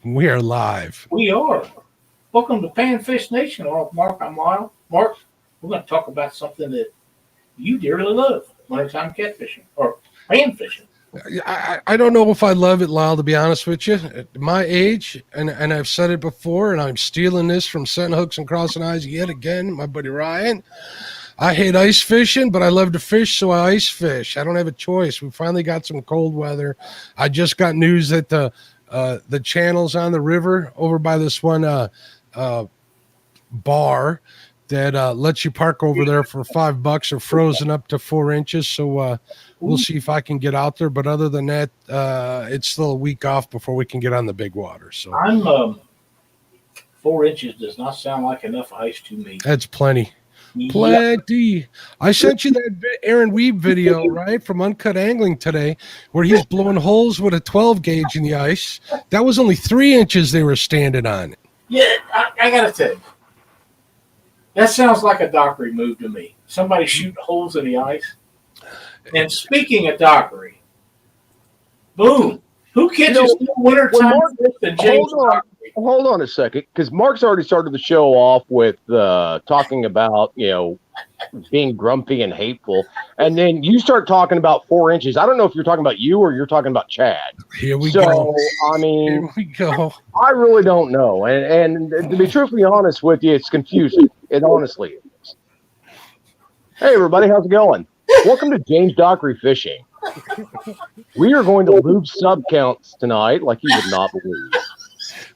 We are live. We are. Welcome to Panfish Nation. Mark, I'm Lyle. Mark, we're going to talk about something that you dearly love. Maritime catfishing or panfishing. I don't know if I love it, Lyle, to be honest with you. At my age, and I've said it before, and I'm stealing this from Setting Hooks and Crossing Eyes yet again, my buddy Ryan. I hate ice fishing, but I love to fish, so I ice fish. I don't have a choice. We finally got some cold weather. I just got news that the channels on the river over by this one bar that lets you park over there for $5 are frozen up to 4 inches. So we'll see if I can get out there. But other than that, it's still a week off before we can get on the big water. So I'm 4 inches does not sound like enough ice to me. that's plenty. Plenty. I sent you that Aaron Weeb video, right, from Uncut Angling today, where he's blowing holes with a 12 gauge in the ice. That was only 3 inches they were standing on. Yeah, I got to tell you, that sounds like a dockery move to me. Somebody shooting holes in the ice. And speaking of dockery, boom. Who catches wintertime than James Dockery? Hold on a second, because Mark's already started the show off with talking about, being grumpy and hateful. And then you start talking about 4 inches. I don't know if you're talking about you or you're talking about Chad. Here we go. I mean, Here we go. I really don't know. And to be truthfully honest with you, it's confusing. It honestly is. Hey, everybody, how's it going? Welcome to James Dockery Fishing. We are going to lube sub counts tonight like you would not believe.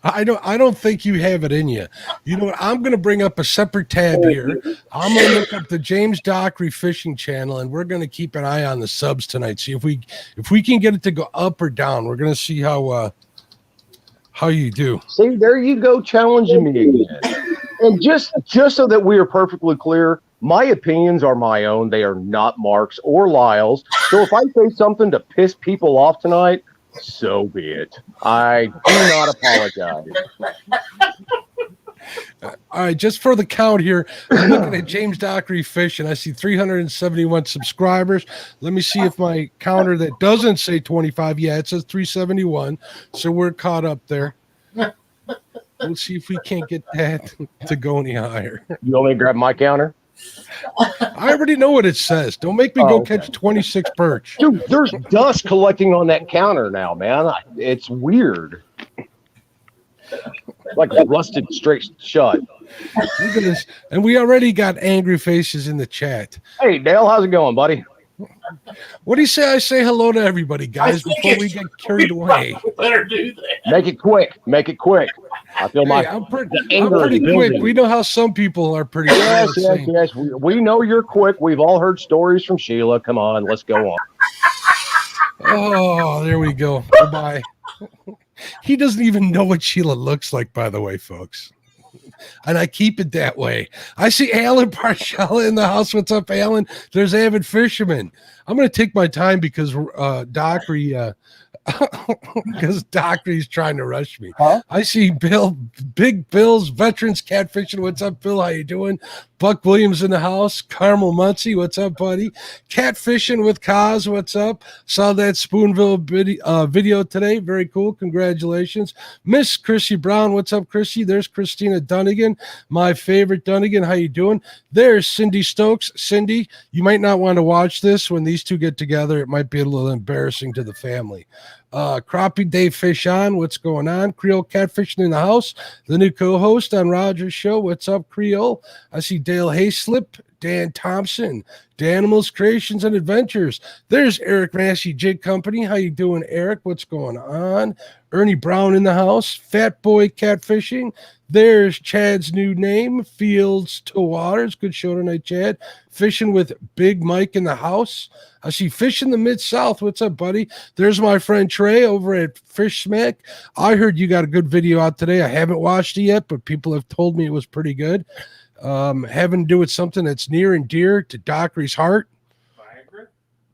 I don't think you have it in you. You know what? I'm going to bring up a separate tab here. I'm going to look up the James Dockery Fishing channel, and we're going to keep an eye on the subs tonight. See if we can get it to go up or down. We're going to see how you do. See, there you go, challenging me again. And just so that we are perfectly clear, my opinions are my own. They are not Mark's or Lyle's. So if I say something to piss people off tonight, so be it. I do not apologize. All right, just for the count here, I'm looking at James Dockery Fish, and I see 371 subscribers. Let me see if my counter that doesn't say 25, yeah, it says 371, so we're caught up there. We'll see if we can't get that to go any higher. You want me to grab my counter? I already know what it says. Don't make me go catch 26 perch. Dude, there's dust collecting on that counter now, man. It's weird. Like rusted straight shut. Look at this. And we already got angry faces in the chat. Hey, Dale, how's it going, buddy? What do you say? I say hello to everybody, guys, before we get carried away. Better do that. Make it quick. Make it quick. I feel I'm pretty quick. We know how some people are pretty quick. Yes. We know you're quick. We've all heard stories from Sheila. Come on, let's go on. Oh, there we go. Goodbye. He doesn't even know what Sheila looks like, by the way, folks. And I keep it that way. I see Alan Parshalla in the house. What's up, Alan? There's Avid Fisherman. I'm going to take my time because Dockery because Dockery's trying to rush me. Huh? I see Big Bill's Veterans Catfishing. What's up, Bill? How you doing? Buck Williams in the house. Carmel Muncie. What's up, buddy? Catfishing with Kaz. What's up? Saw that Spoonville video today. Very cool. Congratulations. Miss Chrissy Brown. What's up, Chrissy? There's Christina Dunnigan, my favorite Dunnigan. How you doing? There's Cindy Stokes. Cindy, you might not want to watch this when these two get together. It might be a little embarrassing to the family. Crappie Dave Fish on. What's going on? Creole Catfishing in the house. The new co-host on Roger's show. What's up, Creole? I see Dale Hayslip, Dan Thompson, Danimals Creations and Adventures. There's Eric Massey Jig Company. How you doing, Eric? What's going on? Ernie Brown in the house. Fat Boy Catfishing. There's Chad's new name, Fields to Waters. Good show tonight, Chad. Fishing with Big Mike in the house. I see Fish in the Mid-South. What's up, buddy? There's my friend Trey over at Fish Smack. I heard you got a good video out today. I haven't watched it yet, but people have told me it was pretty good. Having to do with something that's near and dear to Dockery's heart. Viagra?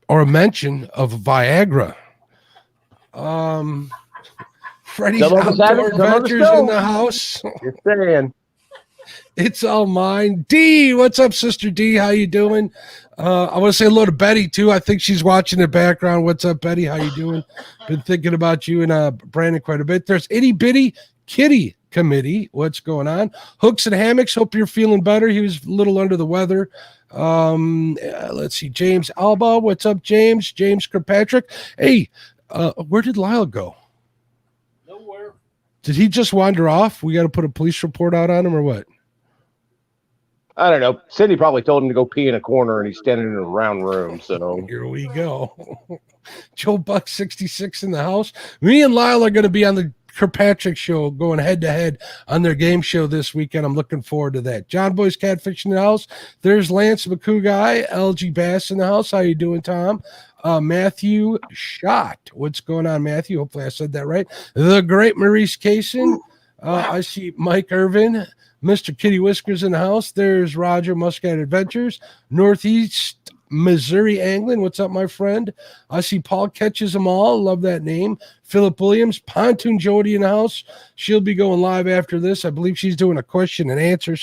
Or a mention of Viagra. Freddy's Outdoor Adventures in the house. You're saying. It's all mine. D, what's up, Sister D? How you doing? I want to say hello to Betty too. I think she's watching in the background. What's up, Betty? How you doing? Been thinking about you and Brandon quite a bit. There's Itty Bitty Kitty Committee. What's going on? Hooks and Hammocks. Hope you're feeling better. He was a little under the weather. Let's see. James Alba. What's up, James? James Kirkpatrick. Hey, where did Lyle go? Nowhere. Did he just wander off? We got to put a police report out on him or what? I don't know. Cindy probably told him to go pee in a corner, and he's standing in a round room. So here we go. Joe Buck 66 in the house. Me and Lyle are going to be on the Kirkpatrick show, going head to head on their game show this weekend. I'm looking forward to that. John Boy's Catfish in the house. There's Lance McCouguy, LG Bass in the house. How you doing, Tom? Matthew Schott. What's going on, Matthew? Hopefully I said that right. The great Maurice Kaysen. I see Mike Irvin. Mr. Kitty Whiskers in the house. There's Roger Muscat Adventures. Northeast Missouri Angling. What's up, my friend? I see Paul Catches Them All. Love that name. Philip Williams. Pontoon Jody in the house. She'll be going live after this. I believe she's doing a question and answer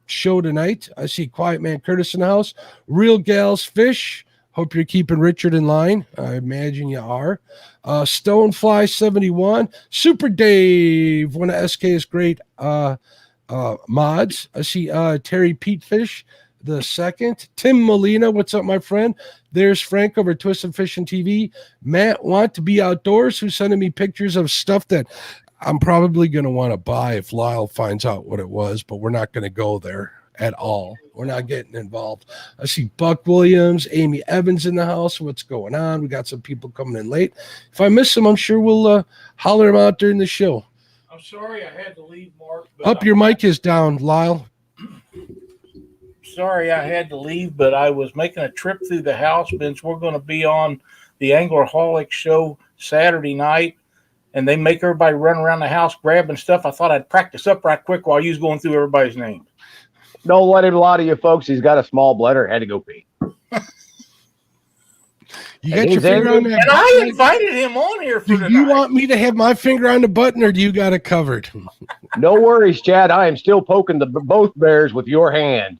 show tonight. I see Quiet Man Curtis in the house. Real Gals Fish. Hope you're keeping Richard in line. I imagine you are. Stonefly 71. Super Dave, one of SK's great mods. I see Terry Petefish the second. Tim Molina, what's up, my friend? There's Frank over Twisted Fishing TV. Matt Want to Be Outdoors, who's sending me pictures of stuff that I'm probably going to want to buy if Lyle finds out what it was, but we're not going to go there at all. We're not getting involved. I see Buck Williams, Amy Evans in the house. What's going on? We got some people coming in late. If I miss them, I'm sure we'll holler them out during the show. I'm sorry I had to leave, Mark. Your mic is down, Lyle. Sorry I had to leave, but I was making a trip through the house since we're going to be on the Anglerholic show Saturday night, and they make everybody run around the house grabbing stuff. I thought I'd practice up right quick while you was going through everybody's names. don't let him lie to you, folks. He's got a small bladder. Had to go pee. You got your finger on that and button? I invited him on here for tonight. Do you want me to have my finger on the button, or do you got it covered? No worries, Chad. I am still poking both bears with your hand.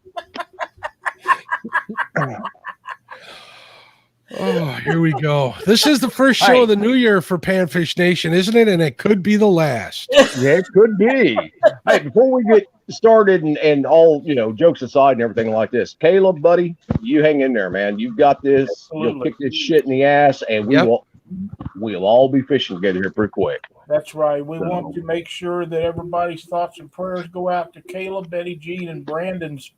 Oh, here we go. This is the first show of the new year for Panfish Nation, isn't it? And it could be the last. Yeah, it could be. Hey, before we get started and all, jokes aside and everything like this, Caleb, buddy, you hang in there, man. You've got this. Absolutely. You'll kick this shit in the ass, and we'll all be fishing together here pretty quick. That's right. We want to make sure that everybody's thoughts and prayers go out to Caleb, Betty Jean, and Brandon's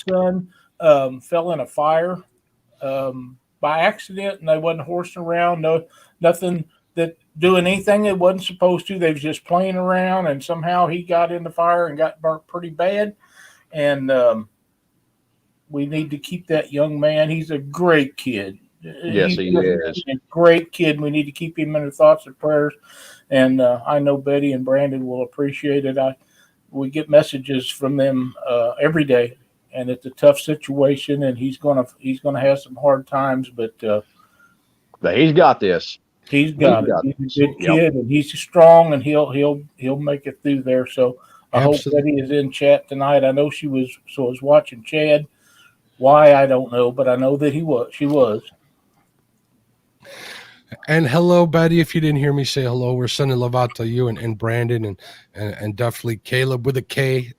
son. Fell in a fire by accident, and they wasn't horsing around. Nothing that doing anything they wasn't supposed to. They was just playing around, and somehow he got in the fire and got burnt pretty bad. And we need to keep that young man. He's a great kid. Yes, he is. A great kid. We need to keep him in our thoughts and prayers. And I know Betty and Brandon will appreciate it. We get messages from them every day, and it's a tough situation. And he's gonna have some hard times, but he's got this. He's got it. He's a good kid, and he's strong, and he'll make it through there. So I hope Betty is in chat tonight. I know she was watching Chad. Why, I don't know, but I know that she was. And hello, Betty. If you didn't hear me say hello, we're sending love out to you and Brandon and definitely Caleb with a K.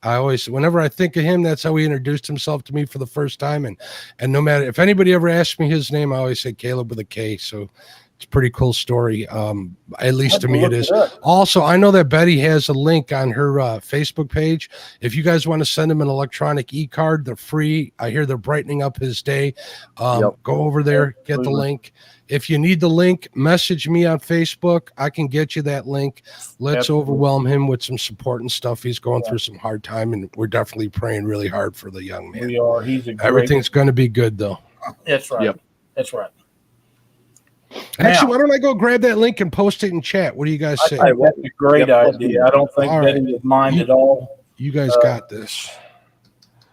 Whenever I think of him, that's how he introduced himself to me for the first time. And no matter if anybody ever asks me his name, I always say Caleb with a K. So it's a pretty cool story. At least to me it is. Also, I know that Betty has a link on her Facebook page. If you guys want to send him an electronic e-card, they're free. I hear they're brightening up his day. Go over there, get the link. If you need the link, message me on Facebook. I can get you that link. Let's overwhelm him with some support and stuff. He's going through some hard time, and we're definitely praying really hard for the young man. We are. Everything's going to be good, though. That's right. Yep. That's right. Actually, why don't I go grab that link and post it in chat? What do you guys say? That's a great idea. I don't think Betty would mind at all. You guys got this.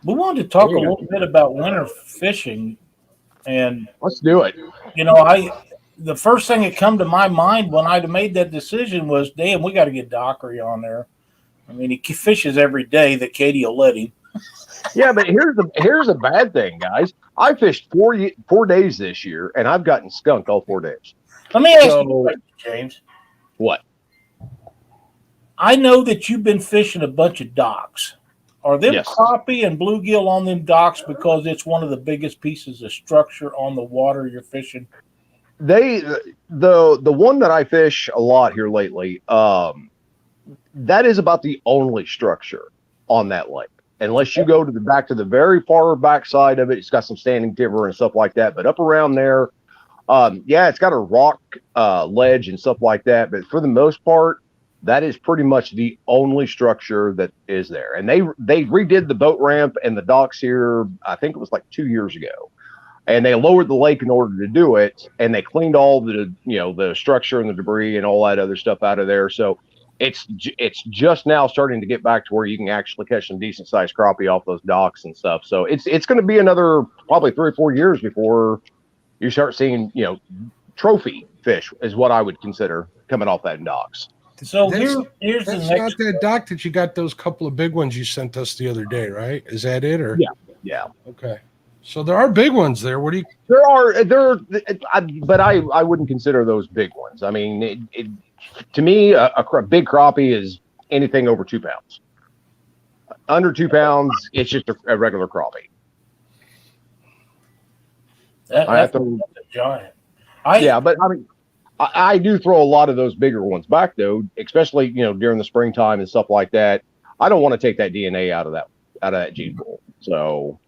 We wanted to talk a little bit about winter fishing. And let's do it. The first thing that come to my mind when I made that decision was, damn, we got to get Dockery on there. I mean, he fishes every day that Katie will let him. Yeah, but here's the bad thing, guys. I fished 4 days this year, and I've gotten skunked all 4 days. Let me ask you a question, James. What? I know that you've been fishing a bunch of docks. Are them Yes. crappie and bluegill on them docks because it's one of the biggest pieces of structure on the water you're fishing? The one that I fish a lot here lately, that is about the only structure on that lake. Unless you go to the very far back side of it, it's got some standing timber and stuff like that. But up around there, yeah, it's got a rock ledge and stuff like that. But for the most part, that is pretty much the only structure that is there. And they redid the boat ramp and the docks here, I think it was like 2 years ago. And they lowered the lake in order to do it. And they cleaned all the structure and the debris and all that other stuff out of there. So it's just now starting to get back to where you can actually catch some decent sized crappie off those docks and stuff. So it's going to be another probably 3 or 4 years before you start seeing, trophy fish is what I would consider coming off that docks. So here's the That's next. not that dock that you got those couple of big ones you sent us the other day, right? Is that it? Or Yeah. Okay. So there are big ones there. What do you? But I wouldn't consider those big ones. I mean, to me, a big crappie is anything over 2 pounds. Under 2 pounds, it's just a regular crappie. That's a giant. But I mean, I do throw a lot of those bigger ones back though, especially during the springtime and stuff like that. I don't want to take that DNA out of that gene pool. So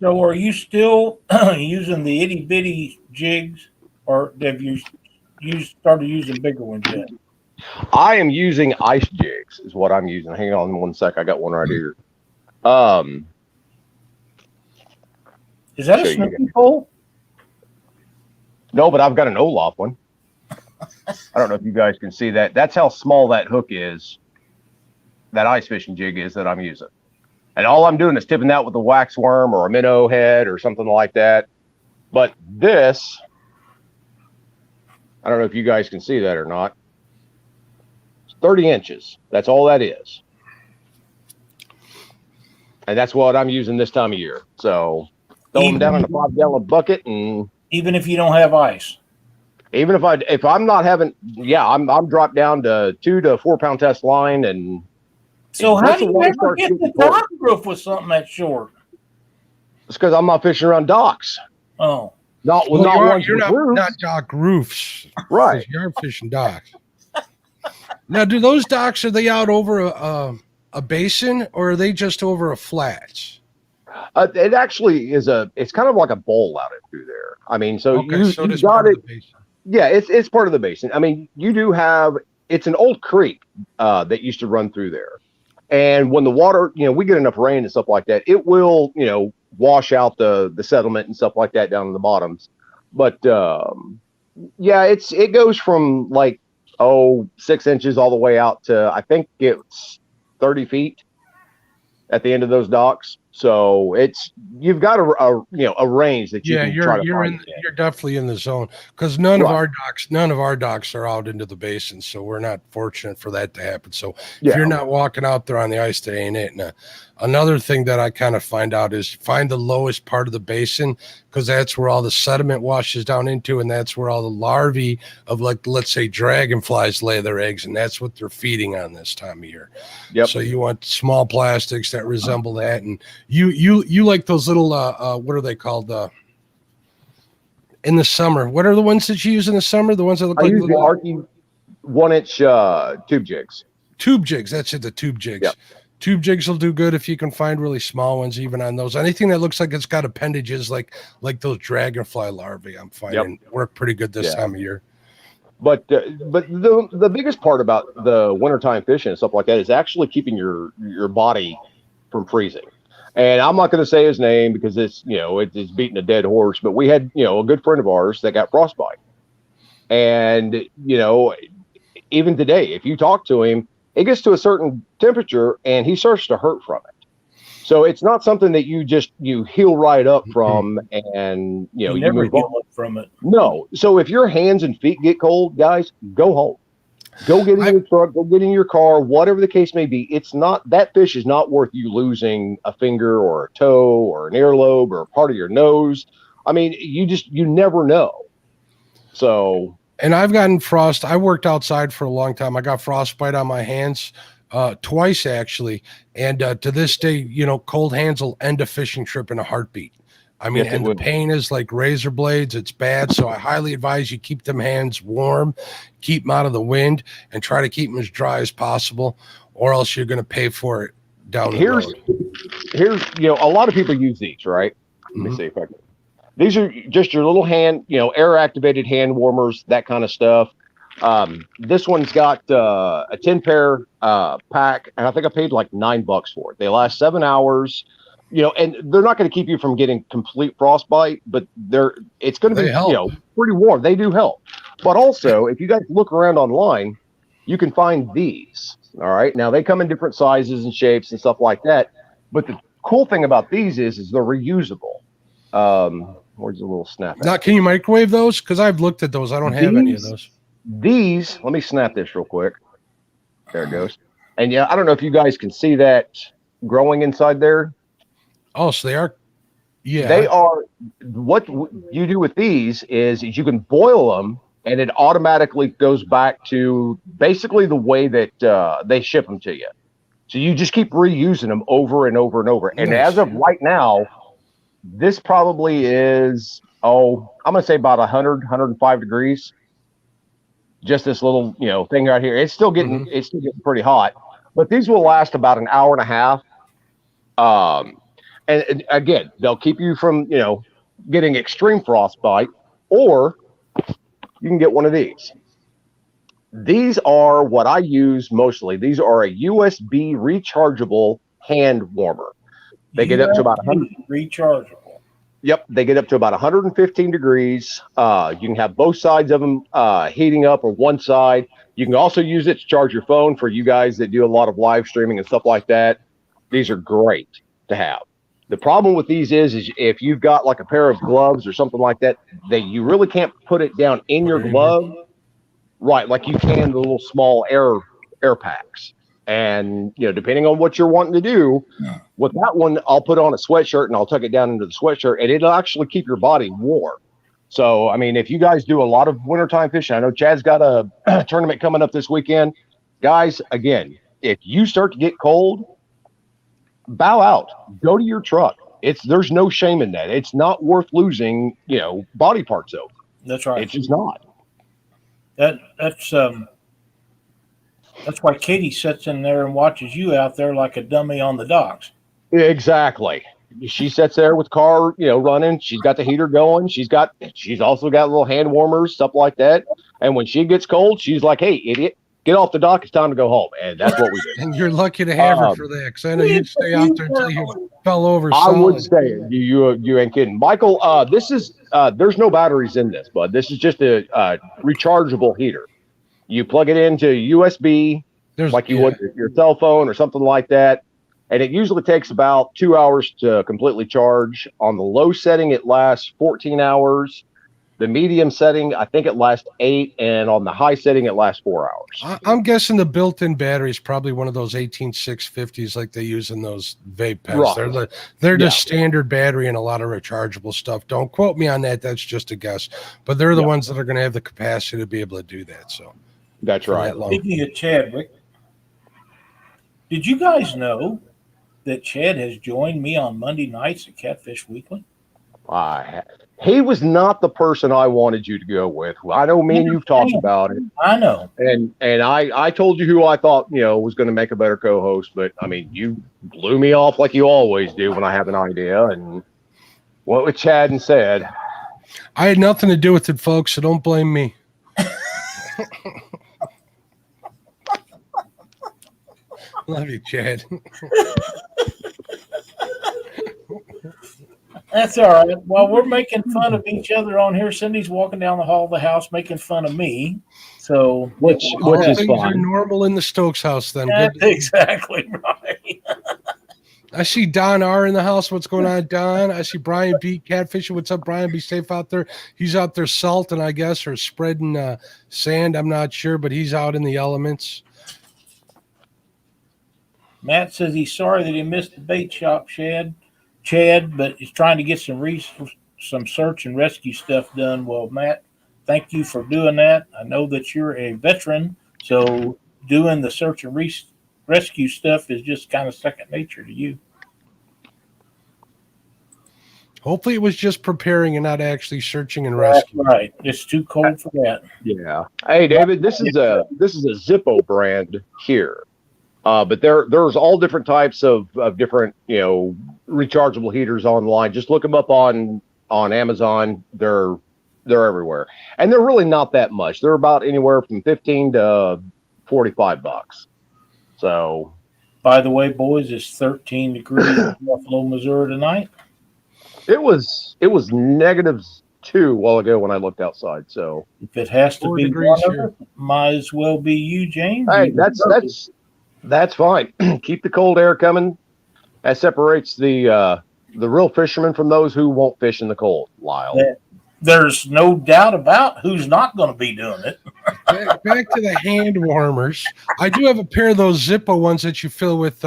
are you still using the itty bitty jigs, or have you started using bigger ones yet? I am using ice jigs is what I'm using. Hang on 1 sec. I got one right here. Is that a snoopy pole? No, but I've got an Olaf one. I don't know if you guys can see that. That's how small that hook is. That ice fishing jig is that I'm using. And all I'm doing is tipping that with a wax worm or a minnow head or something like that. But this, I don't know if you guys can see that or not. It's 30 inches. That's all that is. And that's what I'm using this time of year. So throw them down in a 5-gallon bucket, and even if you don't have ice. Even if I'm not having, I'm dropped down to 2 to 4 pound test line. And so how do you ever get the dock roof with something that short? It's because I'm not fishing around docks. Oh, you're not dock roofs, right? You're fishing docks. Now, do those docks, are they out over a basin, or are they just over a flats? It actually is it's kind of like a bowl out through there. I mean, so you got it. Yeah, it's part of the basin. I mean, you do have, it's an old creek that used to run through there. And when the water, we get enough rain and stuff like that, it will, wash out the sediment and stuff like that down in the bottoms. But it goes from like 6 inches all the way out to, I think it's 30 feet at the end of those docks. So you've got a range that you can try to find. You're definitely in the zone, because none of our docks are out into the basin, so we're not fortunate for that to happen. So if you're not walking out there on the ice, that ain't it. Now, another thing that I kind of find out is find the lowest part of the basin, because that's where all the sediment washes down into, and that's where all the larvae of, like, let's say dragonflies lay their eggs, and that's what they're feeding on this time of year. Yep. So you want small plastics that resemble that, and you like those little what are they called in the summer? What are the ones that you use in the summer? The ones that look like little Arky 1-inch tube jigs. Tube jigs. That's it. The tube jigs. Yep. Tube jigs will do good if you can find really small ones, even on those. Anything that looks like it's got appendages, like those dragonfly larvae, I'm finding work pretty good this time of year. But the biggest part about the wintertime fishing and stuff like that is actually keeping your body from freezing. And I'm not going to say his name because it's beating a dead horse. But we had a good friend of ours that got frostbite, and even today, if you talk to him, it gets to a certain temperature and he starts to hurt from it. So it's not something that you heal right up from, and you never heal up from it. No. So if your hands and feet get cold, guys, go home. Go get in your truck, go get in your car, whatever the case may be. It's not, that fish is not worth you losing a finger or a toe or an earlobe or a part of your nose. I mean, you never know. So. And I've gotten frost. I worked outside for a long time. I got frostbite on my hands twice, actually. And to this day, you know, cold hands will end a fishing trip in a heartbeat. I mean, Yes, and the pain is like razor blades. It's bad. So I highly advise you keep them hands warm, keep them out of the wind, and try to keep them as dry as possible, or else you're going to pay for it down the road. Here's, you know, a lot of people use these, right? Let me see if I can. These are just your little hand, you know, air activated hand warmers, that kind of stuff. This one's got a 10 pair pack, and I think I paid like $9 for it. They last 7 hours. You know, and they're not going to keep you from getting complete frostbite, but it's going to be, you know, pretty warm. They do help. But also, if you guys look around online, you can find these. All right. Now, they come in different sizes and shapes and stuff like that. But the cool thing about these is they're reusable. Where's the little snap? Now, can you microwave those? Because I've looked at those. I don't have any of those. These, let me snap this real quick. There it goes. And yeah, I don't know if you guys can see that growing inside there. Oh, so they are, yeah. They are, what you do with these is you can boil them and it automatically goes back to basically the way that they ship them to you. So you just keep reusing them over and over and over. And as of right now, this probably is, I'm going to say about 100, 105 degrees. Just this little, you know, thing right here. It's still getting, it's still getting pretty hot, but these will last about an hour and a half. And again, they'll keep you from, you know, getting extreme frostbite, or you can get one of these. These are what I use mostly. These are a USB rechargeable hand warmer. They get up to about 100. Rechargeable. Yep, they get up to about 115 degrees. You can have both sides of them heating up, or one side. You can also use it to charge your phone for you guys that do a lot of live streaming and stuff like that. These are great to have. The problem with these is if you've got like a pair of gloves or something like that, you really can't put it down in your glove, right? Like you can the little small air packs. And, you know, depending on what you're wanting to do, with that one, I'll put on a sweatshirt and I'll tuck it down into the sweatshirt, and it'll actually keep your body warm. So, I mean, if you guys do a lot of wintertime fishing, I know Chad's got a tournament coming up this weekend. Guys, again, if you start to get cold, bow out, go to your truck. There's no shame in that. It's not worth losing, you know, body parts over. That's right. It's just not. That's why Katie sits in there and watches you out there like a dummy on the docks. Exactly. She sits there with the car, you know, running. She's got the heater going. She's also got little hand warmers, stuff like that. And when she gets cold, she's like, "Hey, idiot, get off the dock. It's time to go home." And that's what we do. And you're lucky to have her for that, because I know you'd stay out there until you fell over. I would stay. You ain't kidding, Michael. This is there's no batteries in this, bud. This is just a rechargeable heater. You plug it into USB, like you would your cell phone or something like that, and it usually takes about 2 hours to completely charge. On the low setting, it lasts 14 hours. The medium setting, I think it lasts 8, and on the high setting, it lasts 4 hours. I'm guessing the built-in battery is probably one of those 18650s like they use in those vape pens. Right. They're the standard battery in a lot of rechargeable stuff. Don't quote me on that. That's just a guess. But they're the ones that are going to have the capacity to be able to do that. So that's right. Speaking of Chadwick, did you guys know that Chad has joined me on Monday nights at Catfish Weekly? He was not the person I wanted you to go with. I know me and you've talked about it. I know. And I told you who I thought, you know, was going to make a better co-host, but I mean, you blew me off like you always do when I have an idea, and went with Chad and said. I had nothing to do with it, folks, so don't blame me. Love you, Chad. That's all right. While we're making fun of each other on here, Cindy's walking down the hall of the house making fun of me. So, which is things fine. Are normal in the Stokes house. Then that's exactly right. I see Don R in the house. What's going on, Don? I see Brian B catfishing. What's up, Brian? Be safe out there. He's out there salting, I guess, or spreading sand. I'm not sure, but he's out in the elements. Matt says he's sorry that he missed the bait shop, Chad, but he's trying to get some search and rescue stuff done. Well, Matt, thank you for doing that. I know that you're a veteran, so doing the search and rescue stuff is just kind of second nature to you. Hopefully it was just preparing and not actually searching and rescuing. That's right. It's too cold for that. Yeah. Hey, David, this is a Zippo brand here. But there's all different types of different, rechargeable heaters online. Just look them up on Amazon. They're everywhere. And they're really not that much. They're about anywhere from $15 to $45. So, by the way, boys, it's 13 degrees in Buffalo, Missouri tonight. It was -2 a while ago when I looked outside. So if it has to be one of it, might as well be you, James. Hey, that's fine. Keep the cold air coming. That separates the real fishermen from those who won't fish in the cold, Lyle. There's no doubt about who's not going to be doing it. Back to the hand warmers. I do have a pair of those Zippo ones that you fill with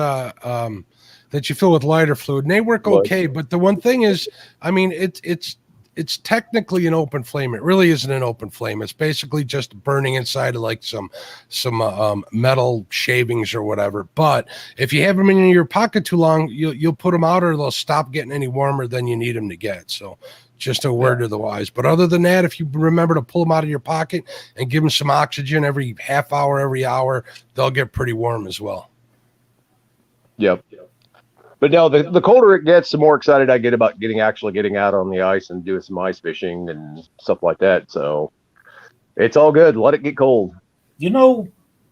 lighter fluid, and they work okay. But the one thing is, I mean, it's technically an open flame. It really isn't an open flame. It's basically just burning inside of like some metal shavings or whatever. But if you have them in your pocket too long, you'll put them out, or they'll stop getting any warmer than you need them to get. So just a word to the wise. But other than that, if you remember to pull them out of your pocket and give them some oxygen every half hour, every hour, they'll get pretty warm as well. Yep. But no, the colder it gets, the more excited I get about getting out on the ice and doing some ice fishing and stuff like that. So it's all good. Let it get cold.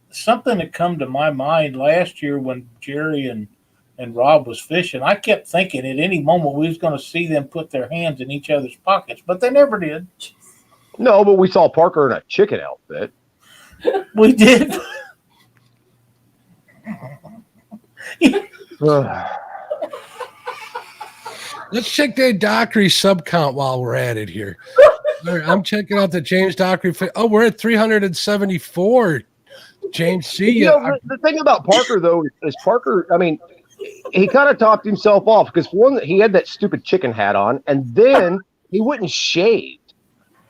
Something that come to my mind last year when Jerry and Rob was fishing, I kept thinking at any moment we was going to see them put their hands in each other's pockets, but they never did. No, but we saw Parker in a chicken outfit. We did. Let's check that Dockery sub count while we're at it here. All right, I'm checking out the James Dockery. Oh, we're at 374. James, see you. The thing about Parker, though, is Parker, I mean, he kind of talked himself off because, one, he had that stupid chicken hat on, and then he wouldn't shave.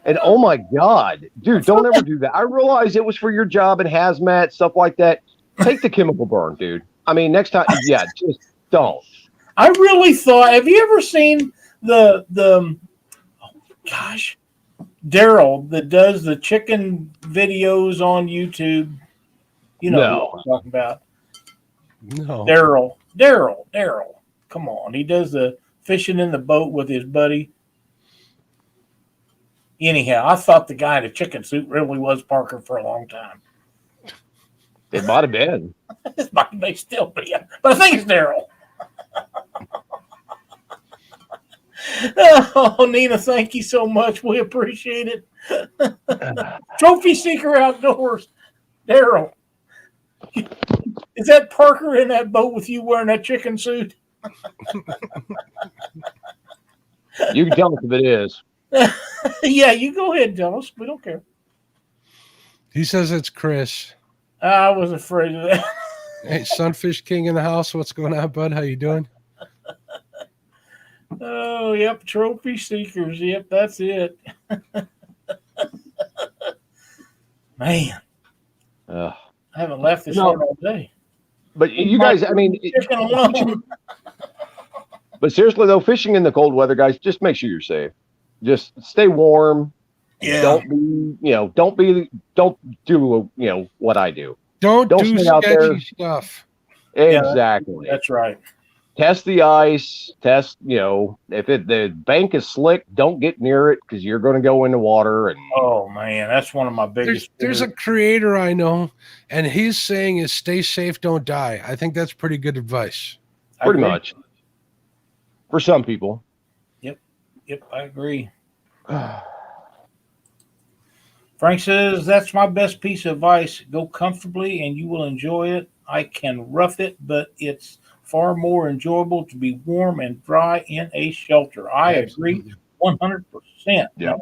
And, oh, my God, dude, don't ever do that. I realize it was for your job in hazmat, stuff like that. Take the chemical burn, dude. I mean, next time, just don't. I really thought, have you ever seen the Daryl that does the chicken videos on YouTube? You know what I'm talking about. No. Daryl. Come on. He does the fishing in the boat with his buddy. Anyhow, I thought the guy in the chicken suit really was Parker for a long time. It might have been. It may still be. But I think it's Daryl. Oh, Nina, thank you so much. We appreciate it. Trophy Seeker Outdoors. Daryl. Is that Parker in that boat with you wearing that chicken suit? You can tell us if it is. Yeah, you go ahead and tell us. We don't care. He says it's Chris. I was afraid of that. Hey, Sunfish King in the house. What's going on, bud? How you doing? Oh, yep. Trophy Seekers. Yep, that's it. Man. I haven't left this hard all day. But you guys, I mean, but seriously though, fishing in the cold weather, guys, just make sure you're safe. Just stay warm. Yeah. Don't do what I do. Don't do stay out there. Stuff. Exactly. That's right. Test the ice. Test, if the bank is slick, don't get near it because you're going to go into water. And oh man, that's one of my biggest. There's a creator I know, and his saying is "Stay safe, don't die." I think that's pretty good advice. Pretty much. For some people. Yep, I agree. Frank says, that's my best piece of advice. Go comfortably and you will enjoy it. I can rough it, but it's far more enjoyable to be warm and dry in a shelter. I agree 100%. Yeah.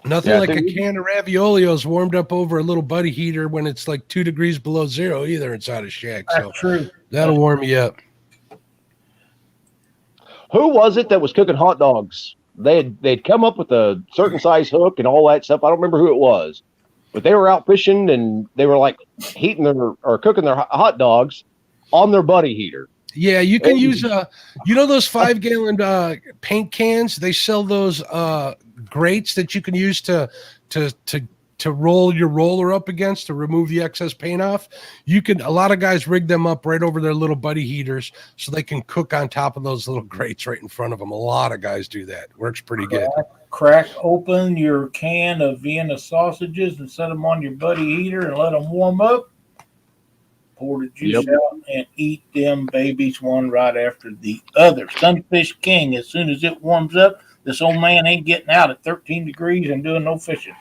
Nothing Yeah, like a can of raviolis warmed up over a little buddy heater when it's like 2 degrees below zero either inside a shack. So That's true. that'll warm you up. Who was it that was cooking hot dogs? They'd come up with a certain size hook and all that stuff. I don't remember who it was, but they were out fishing and they were like heating their or cooking their hot dogs on their buddy heater. Yeah, you can use those 5-gallon paint cans. They sell those grates that you can use to roll your roller up against to remove the excess paint off. A lot of guys rig them up right over their little buddy heaters so they can cook on top of those little grates right in front of them. A lot of guys do that. Works pretty good. Crack open your can of Vienna sausages and set them on your buddy heater and let them warm up. Pour the juice out and eat them babies one right after the other. Sunfish King, as soon as it warms up, this old man ain't getting out at 13 degrees and doing no fishing.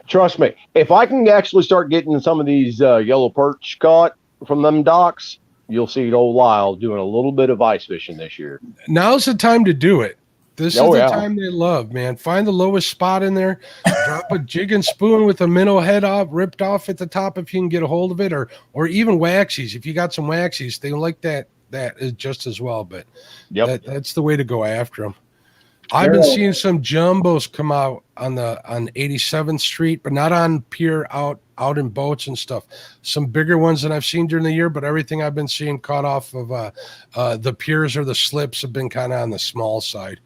Trust me, if I can actually start getting some of these yellow perch caught from them docks, you'll see old Lyle doing a little bit of ice fishing this year. Now's the time to do it. This is the time they love, man. Find the lowest spot in there, drop a jig and spoon with a minnow head ripped off at the top if you can get a hold of it, or even waxies. If you got some waxies, they like that is just as well. But that's the way to go after them. I've been seeing some jumbos come out on 87th Street, but not on pier, out in boats and stuff. Some bigger ones than I've seen during the year, but everything I've been seeing caught off of the piers or the slips have been kind of on the small side.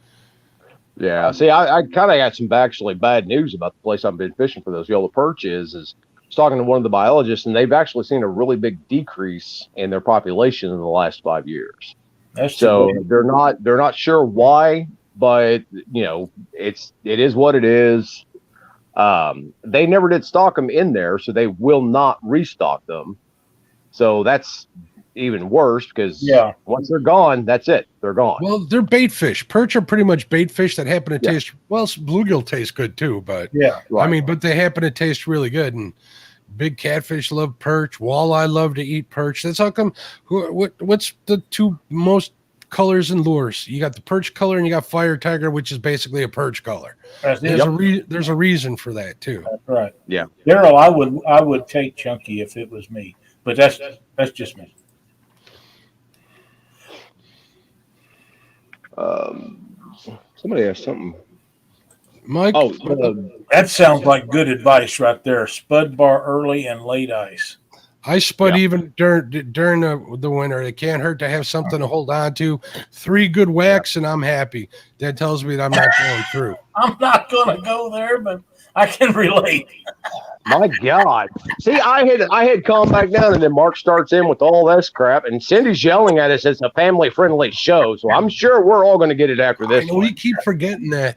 Yeah, see, I kind of got some actually bad news about the place I've been fishing for those yellow perch is I was talking to one of the biologists, and they've actually seen a really big decrease in their population in the last 5 years. So they're not sure why, but it is what it is. They never did stock them in there, so they will not restock them. So that's even worse because once they're gone, that's it. They're gone. Well, they're bait fish. Perch are pretty much bait fish that happen to taste well. Bluegill tastes good too, but I mean, but they happen to taste really good. And big catfish love perch. Walleye love to eat perch. That's how come. What's the two most colors and lures? You got the perch color and you got fire tiger, which is basically a perch color. There's a reason for that too. That's right. Yeah, Daryl, I would take chunky if it was me, but that's just me. Somebody asked something. Mike, that sounds like good advice right there. Spud bar early and late ice. I spud even during the winter. It can't hurt to have something to hold on to. 3 good whacks and I'm happy. That tells me that I'm not going through. I'm not going to go there, but I can relate. My God. See, I had calmed back down, and then Mark starts in with all this crap, and Cindy's yelling at us. It's a family-friendly show, so I'm sure we're all going to get it after this. We keep forgetting that.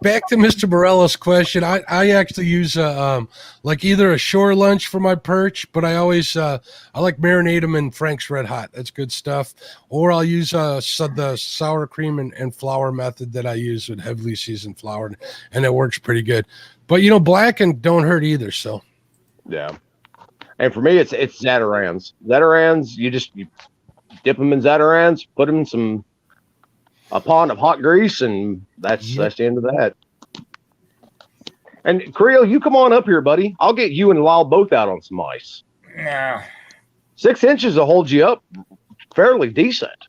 Back to Mr. Morello's question, I actually use like either a shore lunch for my perch, but I always I like marinate them in Frank's Red Hot. That's good stuff. Or I'll use the sour cream and flour method that I use with heavily seasoned flour, and it works pretty good. But blackened don't hurt either. So yeah. And for me, it's Zatarans. Zatarans, you dip them in Zatarans, put them in a pond of hot grease, and that's the end of that. And Creel, you come on up here, buddy. I'll get you and Lyle both out on some ice. Yeah. 6 inches will hold you up fairly decent.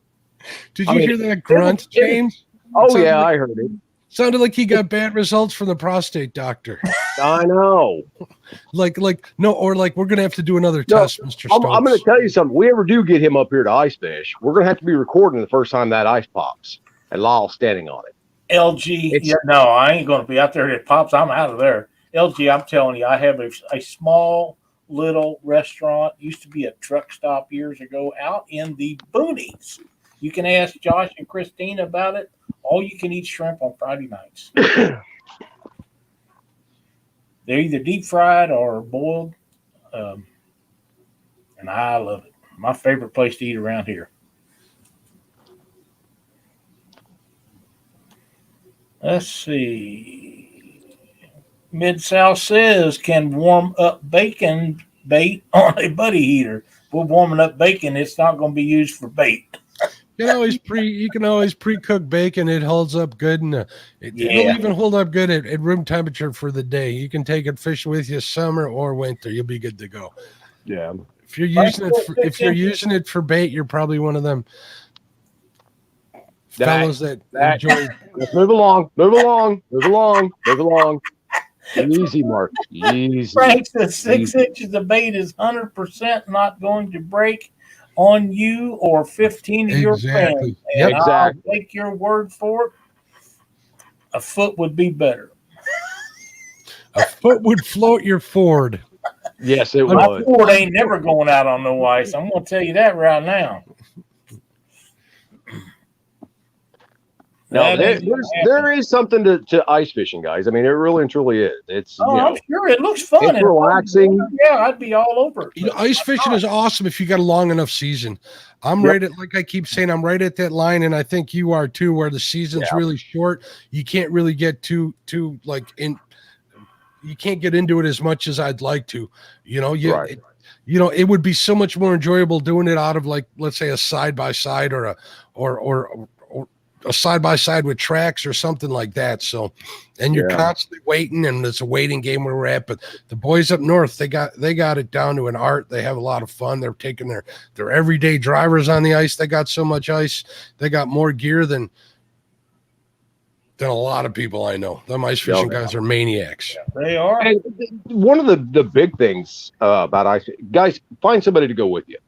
Did you hear that grunt, James? Oh, yeah, I heard it. Sounded like he got bad results from the prostate doctor. I know. Like we're gonna have to do another test, Mr. Stokes. I'm gonna tell you something. We ever do get him up here to ice fish, we're gonna have to be recording the first time that ice pops and Lyle standing on it. LG, no, I ain't gonna be out there. It pops, I'm out of there. LG, I'm telling you, I have a small little restaurant. Used to be a truck stop years ago out in the boonies. You can ask Josh and Christine about it. All you can eat shrimp on Friday nights. They're either deep fried or boiled. And I love it. My favorite place to eat around here. Let's see. Mid-South says, can warm up bacon bait on a buddy heater. If we're warming up bacon, it's not going to be used for bait. You can always pre-cook bacon. It holds up good, and it'll even hold up good at room temperature for the day. You can take it fishing with you summer or winter. You'll be good to go. Yeah. If you're using it for bait, you're probably one of them fellows that enjoy. Let's move along. Easy, Mark. Easy. Frank says 6 inches of bait is 100% not going to break on you or 15 of your friends. Yep. I'll take your word for it. A foot would be better. A foot would float your Ford. Yes, it My would. Ford ain't never going out on no ice. I'm going to tell you that right now. No, there is something to ice fishing, guys. I mean, it really and truly is. It's I'm sure it looks fun. It's relaxing. Yeah, I'd be all over it. Ice fishing is awesome if you got a long enough season. I'm right at, like I keep saying, I'm right at that line, and I think you are too, where the season's really short. You can't really get too like in. You can't get into it as much as I'd like to. It would be so much more enjoyable doing it out of, like, let's say, a side by side or a side by side with tracks or something like that. So, and you're constantly waiting, and it's a waiting game where we're at. But the boys up north, they got it down to an art. They have a lot of fun. They're taking their everyday drivers on the ice. They got so much ice. They got more gear than a lot of people I know. Them ice fishing guys are maniacs. Yeah, they are. And one of the big things about ice, guys, find somebody to go with you.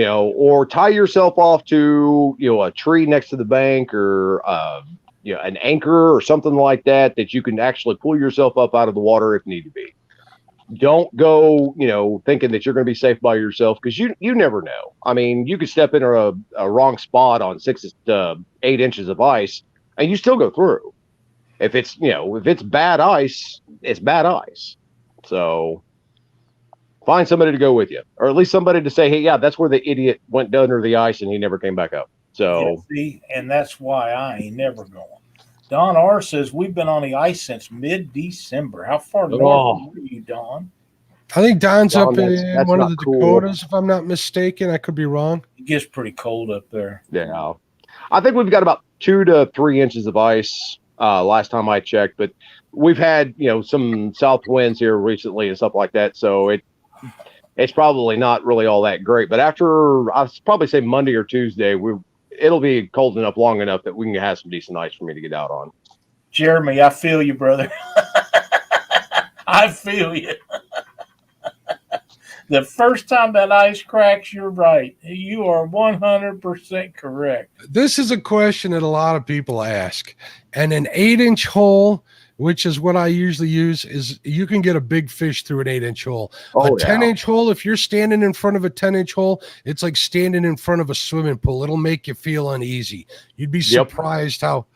Or tie yourself off to, a tree next to the bank, or, an anchor or something like that you can actually pull yourself up out of the water if need to be. Don't go, thinking that you're going to be safe by yourself, because you never know. I mean, you could step in a wrong spot on 6 to 8 inches of ice, and you still go through. If it's bad ice, it's bad ice. So find somebody to go with you, or at least somebody to say, hey, yeah, that's where the idiot went under the ice and he never came back up. So, see, and that's why I ain't never going. Don R says we've been on the ice since mid-December. How far north are you, Don? I think Don's up in that's one of the cool. Dakotas, if I'm not mistaken. I could be wrong. It gets pretty cold up there. Yeah, I think we've got about 2 to 3 inches of ice last time I checked, but we've had some south winds here recently and stuff like that. So it's probably not really all that great, but after, I'll probably say Monday or Tuesday, it'll be cold enough, long enough that we can have some decent ice for me to get out on. Jeremy, I feel you, brother. I feel you. The first time that ice cracks, you're right. You are 100% correct. This is a question that a lot of people ask, and an 8-inch hole, which is what I usually use, is you can get a big fish through an 8-inch hole. A 10-inch hole, if you're standing in front of a 10-inch hole, it's like standing in front of a swimming pool. It'll make you feel uneasy. You'd be surprised how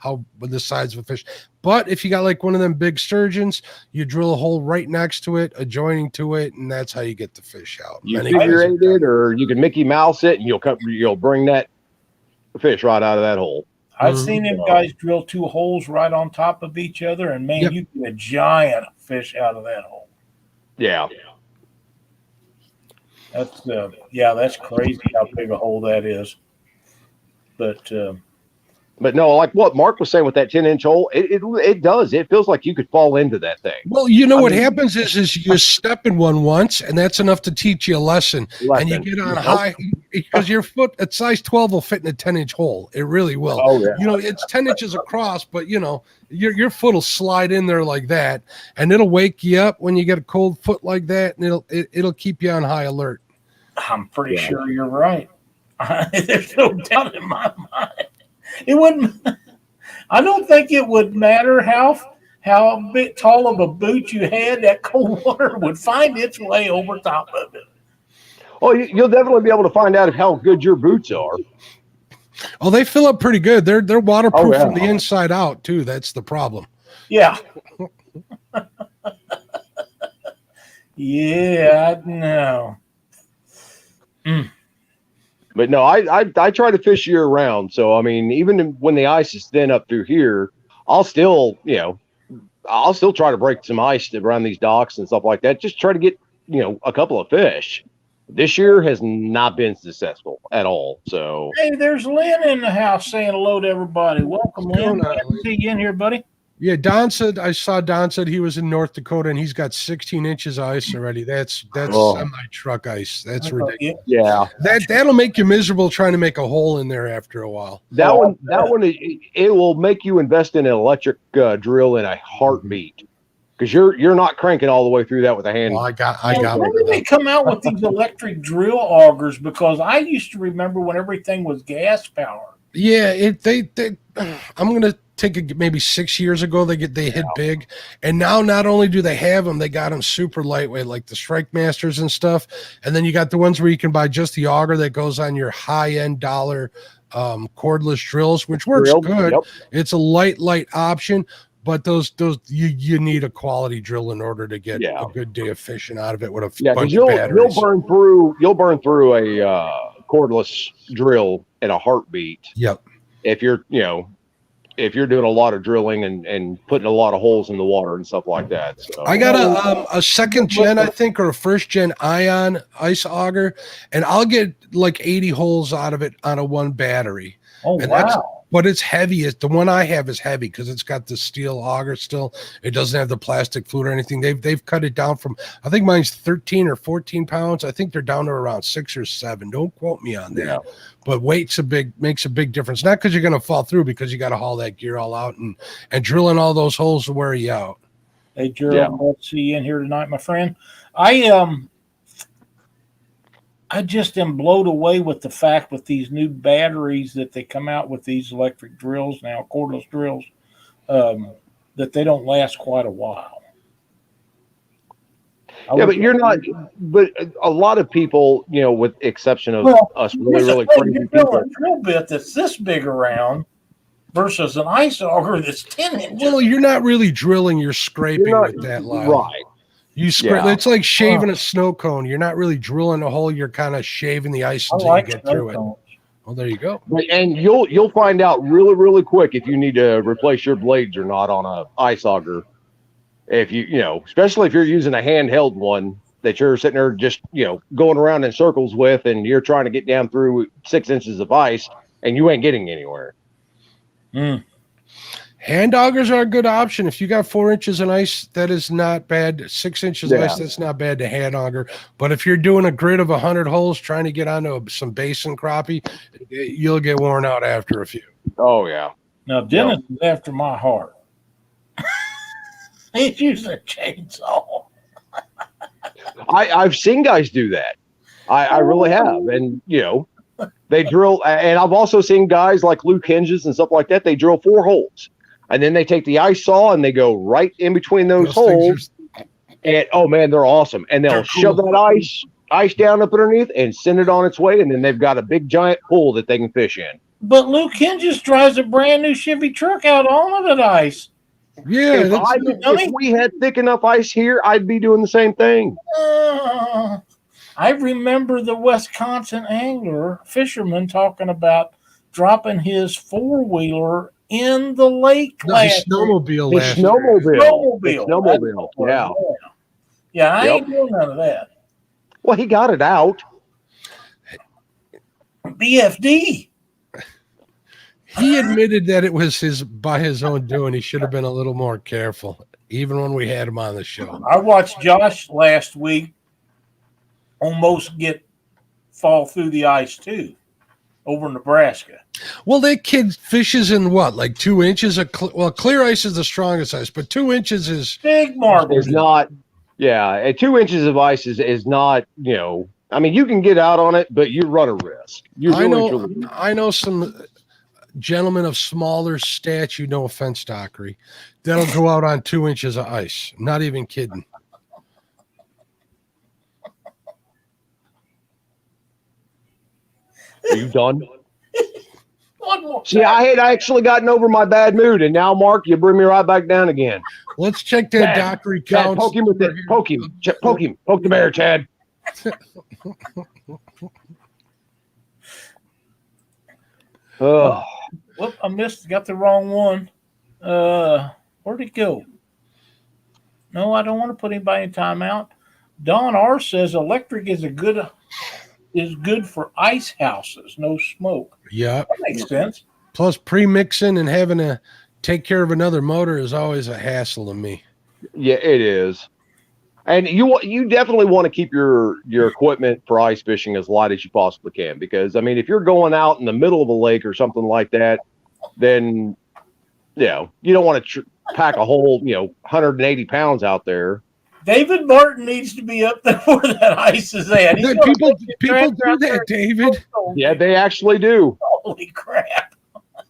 the size of a fish. But if you got like one of them big sturgeons, you drill a hole right next to it, adjoining to it, and that's how you get the fish out. You figure it, or you can Mickey Mouse it, and you'll bring that fish right out of that hole. I've seen them guys drill 2 holes right on top of each other, and man, you get a giant fish out of that hole. Yeah. That's crazy how big a hole that is. But no, like what Mark was saying with that 10-inch hole, it does. It feels like you could fall into that thing. Well, what happens is you step in one once, and that's enough to teach you a lesson. And you get on high, because your foot at size 12 will fit in a 10-inch hole. It really will. Oh, yeah. It's 10 inches across, but your foot will slide in there like that, and it'll wake you up when you get a cold foot like that, and it'll keep you on high alert. I'm pretty sure you're right. There's no doubt in my mind. It wouldn't. I don't think it would matter how big tall of a boot you had. That cold water would find its way over top of it. Oh, you'll definitely be able to find out how good your boots are. Oh, they fill up pretty good. They're waterproof from the inside out too. That's the problem. Yeah. Yeah, I know. But no, I try to fish year round. So, I mean, even when the ice is thin up through here, I'll still try to break some ice around these docks and stuff like that. Just try to get, a couple of fish. This year has not been successful at all. So Hey, there's Lynn in the house saying hello to everybody. Welcome, What's Lynn. going on, Glad to see you in here, buddy. Yeah, Don said he was in North Dakota and he's got 16 inches of ice already. That's semi truck ice. That's ridiculous. yeah, That'll make you miserable trying to make a hole in there after a while. that one, it will make you invest in an electric drill in a heartbeat, because you're not cranking all the way through that with a hand. Well, I got When did they come out with these electric drill augers? Because I used to remember when everything was gas powered. Yeah, I'm gonna take maybe 6 years ago they hit big, and now not only do they have them, they got them super lightweight like the Strike Masters and stuff, and then you got the ones where you can buy just the auger that goes on your high-end dollar cordless drills, which works good. Yep. It's a light option, but those you need a quality drill in order to get a good day of fishing out of it with a bunch of batteries. You'll burn through a cordless drill in a heartbeat. Yep. If you're doing a lot of drilling and putting a lot of holes in the water and stuff like that. So I got a second gen, I think, or a first gen ion ice auger, and I'll get like 80 holes out of it on a one battery. Oh, and wow. But it's heavy. The one I have is heavy because it's got the steel auger still. It doesn't have the plastic flute or anything. They've cut it down from, I think mine's 13 or 14 pounds. I think they're down to around 6 or 7. Don't quote me on that. Yeah. But weight's makes a big difference. Not because you're going to fall through, because you got to haul that gear all out and drilling all those holes to wear you out. Hey, Gerald, let's see you in here tonight, my friend. I just am blown away with the fact with these new batteries that they come out with, these electric drills now, cordless drills, that they don't last quite a while. But you're not. But a lot of people, with exception of us, really crazy people. A drill bit that's this big around versus an ice auger that's 10 inches. Well, you're not really drilling; you're scraping with that line. Right. You scrape. It's like shaving a snow cone. You're not really drilling a hole. You're kind of shaving the ice until you get through it. Well, there you go. And you'll find out really quick if you need to replace your blades or not on a ice auger. If especially if you're using a handheld one that you're sitting there just going around in circles with, and you're trying to get down through 6 inches of ice, and you ain't getting anywhere. Hand augers are a good option. If you got 4 inches of ice, that is not bad. 6 inches of ice, that's not bad to hand auger. But if you're doing a grid of 100 holes trying to get onto some basin crappie, you'll get worn out after a few. Oh, yeah. Now, Dennis is after my heart. He's using a chainsaw. I've seen guys do that. I really have. And, they drill. And I've also seen guys like Luke Hinges and stuff like that. They drill 4 holes. And then they take the ice saw and they go right in between those holes. And oh man, they're awesome. And they'll shove that ice down up underneath and send it on its way. And then they've got a big giant pool that they can fish in. But Luke Hinges drives a brand new Chevy truck out on that ice. Yeah, if we had thick enough ice here, I'd be doing the same thing. I remember the Wisconsin fisherman talking about dropping his 4-wheeler in the lake last snowmobile. Snowmobile. Yeah. Yeah, I ain't doing none of that. Well, he got it out. BFD. He admitted that it was by his own doing. He should have been a little more careful, even when we had him on the show. I watched Josh last week almost fall through the ice too, over in Nebraska. Well, that kid fishes in what, like 2 inches of clear ice is the strongest ice, but 2 inches is big marble. Is not, and 2 inches of ice is not. I mean, you can get out on it, but you run a risk. I know some gentlemen of smaller stature, no offense, Dockery, that'll go out on 2 inches of ice. I'm not even kidding. Are you done? One more. See, I had actually gotten over my bad mood, and now, Mark, you bring me right back down again. Let's check that Dockery count. Poke him with it. Poke him. Poke the bear, Chad. Whoop, I got the wrong one. Where'd it go? No, I don't want to put anybody in timeout. Don R says electric is good for ice houses, no smoke. Yeah. That makes sense. Plus, pre-mixing and having to take care of another motor is always a hassle to me. Yeah, it is. And you definitely want to keep your equipment for ice fishing as light as you possibly can, because I mean, if you're going out in the middle of a lake or something like that, then you don't want to pack a whole 180 pounds out there. David Martin needs to be up there where that ice is at. People do that, David. Yeah, they actually do. Holy crap!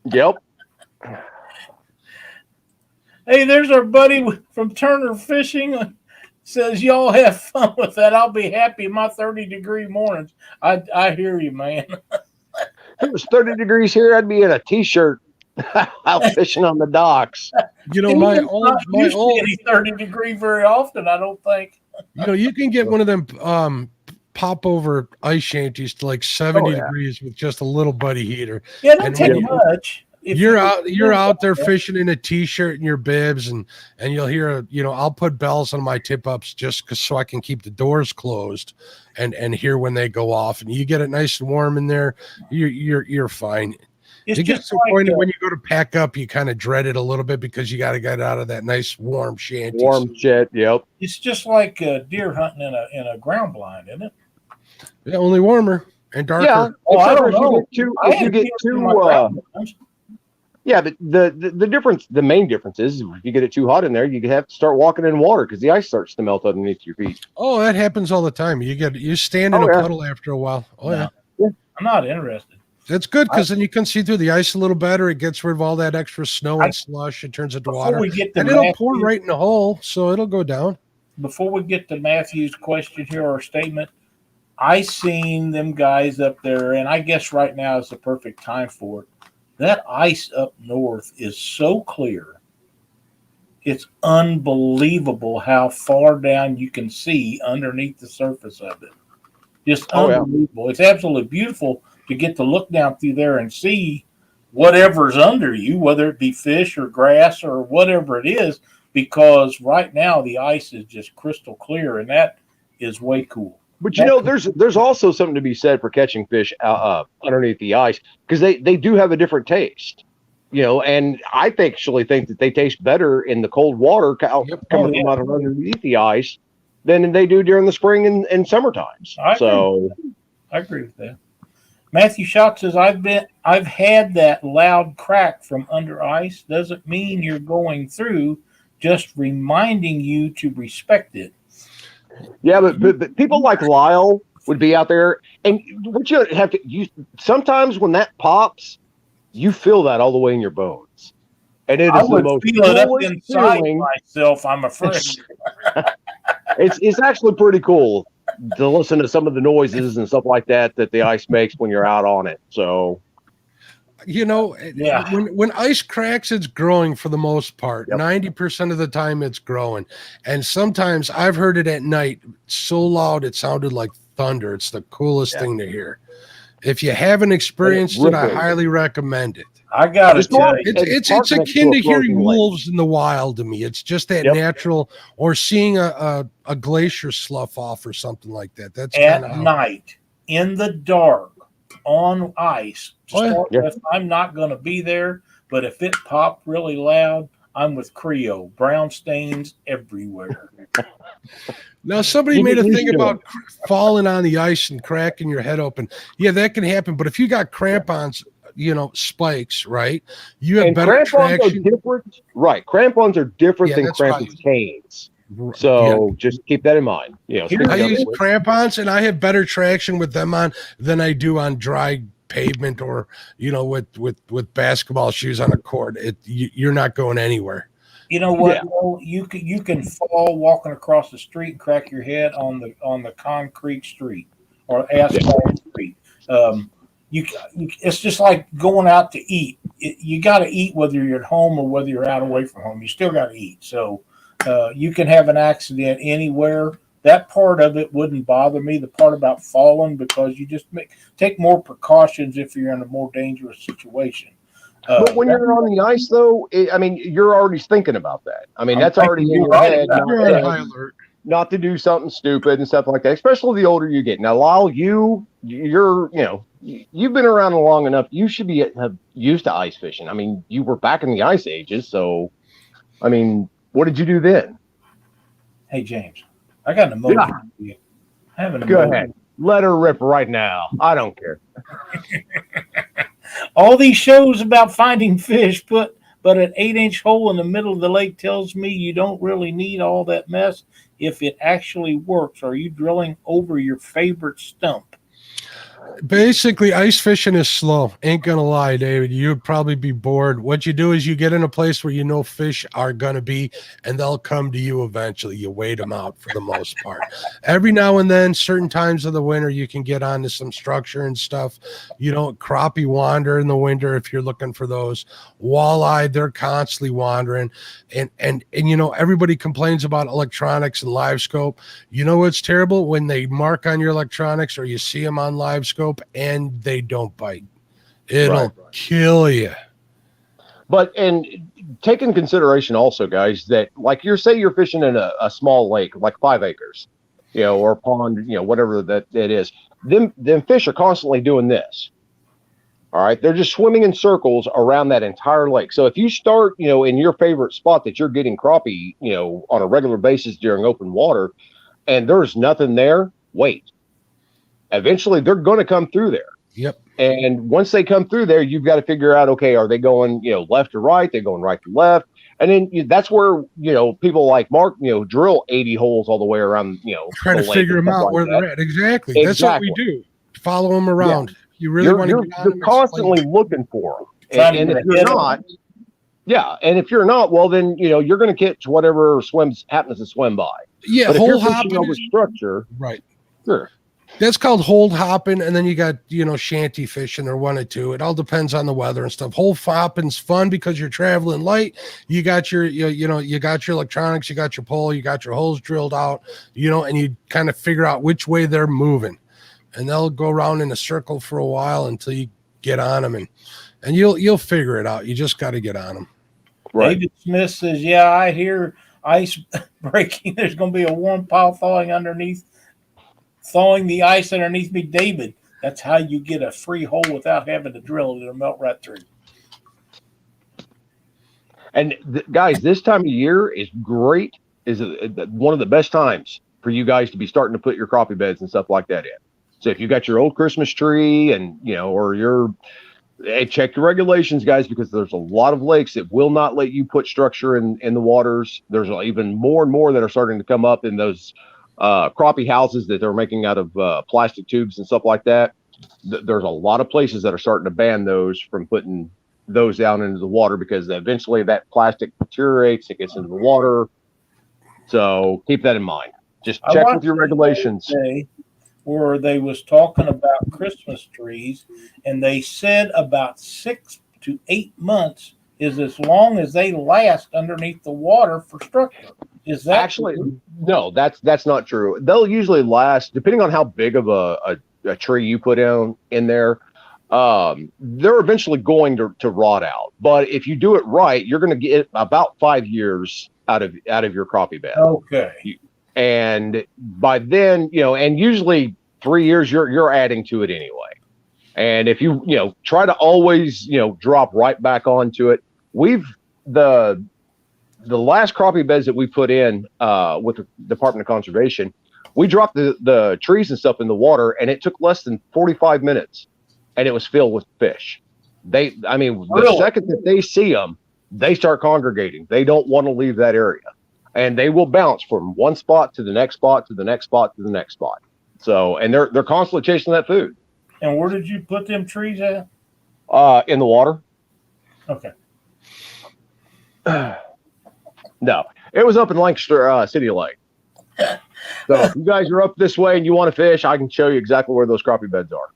Yep. Hey, there's our buddy from Turner Fishing. Says y'all have fun with that. I'll be happy in my 30-degree mornings. I hear you, man. If it was 30 degrees here, I'd be in a t-shirt out fishing on the docks. My old 30-degree very often, I don't think. You can get one of them pop over ice shanties to like 70 degrees with just a little buddy heater. Yeah, don't take much. You're out there fishing in a t-shirt and your bibs, and you'll hear I'll put bells on my tip ups just so I can keep the doors closed and hear when they go off, and you get it nice and warm in there. You're fine. It gets to the point when you go to pack up, you kind of dread it a little bit because you got to get out of that nice warm shanty. Warm shit. Yep. It's just like deer hunting in a ground blind, isn't it? Yeah, only warmer and darker. Yeah. I don't know. If you get too yeah, but the main difference is if you get it too hot in there, you have to start walking in water because the ice starts to melt underneath your feet. Oh, that happens all the time. You stand in a puddle after a while. Oh yeah. I'm not interested. That's good because then you can see through the ice a little better. It gets rid of all that extra snow and slush. It turns into water, and it'll pour right in the hole, so it'll go down. Before we get to Matthew's question here or statement, I seen them guys up there, and I guess right now is the perfect time for it. That ice up north is so clear. It's unbelievable how far down you can see underneath the surface of it. Just unbelievable. It's absolutely beautiful to get to look down through there and see whatever's under you, whether it be fish or grass or whatever it is, because right now the ice is just crystal clear, and that is way cool. But there's also something to be said for catching fish underneath the ice, because they do have a different taste, and I actually think that they taste better in the cold water coming out of underneath the ice than they do during the spring and summer times. I agree with that. Matthew Schott says, I've had that loud crack from under ice. Doesn't mean you're going through, just reminding you to respect it. Yeah, but people like Lyle would be out there, and what you have to sometimes when that pops, you feel that all the way in your bones, and it is the most feel it up inside myself. I'm afraid it's actually pretty cool to listen to some of the noises and stuff like that the ice makes when you're out on it. So. When ice cracks, it's growing for the most part. 90% of the time it's growing. And sometimes I've heard it at night so loud it sounded like thunder. It's the coolest thing to hear. If you haven't experienced it, I highly recommend it. I got it. It's akin to hearing wolves in the wild to me. It's just that natural, or seeing a glacier slough off or something like that. That's at night in the dark. On ice. I'm not going to be there, but if it popped really loud, I'm with Creo. Brown stains everywhere. Now, somebody made a thing about falling on the ice and cracking your head open. Yeah, that can happen. But if you got crampons, spikes, right? You have better traction. Right. Crampons are different than Krampus Kanes. So just keep that in mind. I use crampons, and I have better traction with them on than I do on dry pavement or with basketball shoes on a court. You're not going anywhere. You know what? You can fall walking across the street and crack your head on the concrete street or asphalt street. It's just like going out to eat. You got to eat whether you're at home or whether you're out away from home. You still got to eat. So. You can have an accident anywhere. That part of it wouldn't bother me. The part about falling, because you just take more precautions if you're in a more dangerous situation. But when you're on the ice, though, you're already thinking about that. That's already in your head. You're on high alert. not to do something stupid and stuff like that, especially the older you get. Now, Lyle, you've been around long enough. You should be used to ice fishing. I mean, you were back in the ice ages. So, I mean, what did you do then? Hey, James, I got an emoji for you. I have an emoji. Go ahead. Let her rip right now. I don't care. All these shows about finding fish, but an 8-inch hole in the middle of the lake tells me you don't really need all that mess if it actually works. Are you drilling over your favorite stump? Basically, ice fishing is slow. Ain't gonna lie, David. You'd probably be bored. What you do is you get in a place where you know fish are gonna be, and they'll come to you eventually. You wait them out for the most part. Every now and then, certain times of the winter, you can get onto some structure and stuff. You know, crappie wander in the winter if you're looking for those. Walleye, they're constantly wandering, and you know, everybody complains about electronics and live scope. You know what's terrible? When they mark on your electronics or you see them on live scope and they don't bite, it'll kill you. But and take in consideration also, guys, that like you're fishing in a small lake, like 5 acres, or a pond, whatever that it is. Them fish are constantly doing this. All right, they're just swimming in circles around that entire lake. So if you start, in your favorite spot that you're getting crappie, on a regular basis during open water, and there's nothing there, wait. Eventually, they're going to come through there. Yep. And once they come through there, you've got to figure out, okay, are they going, left to right? They're going right to left. And then that's where, people like Mark, drill 80 holes all the way around, try to figure them out where they're at. Exactly. That's what we do. Follow them around. Yeah. You really want to you're constantly looking for them. And if you're not, and if you're not, well, then, you're going to catch whatever happens to swim by. Yeah. But if you're fishing over structure. Right. Sure. That's called hold hopping, and then you got, shanty fishing or one or two. It all depends on the weather and stuff. Hold hopping's fun because you're traveling light. You got your, you got your electronics, you got your pole, you got your holes drilled out, and you kind of figure out which way they're moving, and they'll go around in a circle for a while until you get on them, and you'll figure it out. You just got to get on them. Right. David Smith says, "Yeah, I hear ice breaking. There's going to be a warm pile thawing the ice underneath me, David. That's how you get a free hole without having to drill it. It'll melt right through." And guys, this time of year is great. Is one of the best times for you guys to be starting to put your crappie beds and stuff like that in. So if you got your old Christmas tree and, or check your regulations, guys, because there's a lot of lakes that will not let you put structure in the waters. There's even more and more that are starting to come up in those crappie houses that they're making out of plastic tubes and stuff like that. There's a lot of places that are starting to ban those from putting those down into the water because eventually that plastic deteriorates, it gets into the water. So keep that in mind. Just check with your regulations. Where they was talking about Christmas trees, and they said about 6 to 8 months is as long as they last underneath the water for structure. Is that actually true? No? That's not true. They'll usually last, depending on how big of a tree you put in there. They're eventually going to rot out. But if you do it right, you're going to get about 5 years out of your crappie bed. Okay. And by then, and usually 3 years, you're adding to it anyway. And if you try to always drop right back onto it, the last crappie beds that we put in with the Department of Conservation, we dropped the trees and stuff in the water, and it took less than 45 minutes, and it was filled with fish. The second that they see them, they start congregating. They don't want to leave that area. And they will bounce from one spot to the next spot to the next spot to the next spot. So, and they're constantly chasing that food. And where did you put them trees at? In the water. Okay. No, it was up in Lancaster City Lake. So if you guys are up this way and you want to fish, I can show you exactly where those crappie beds are.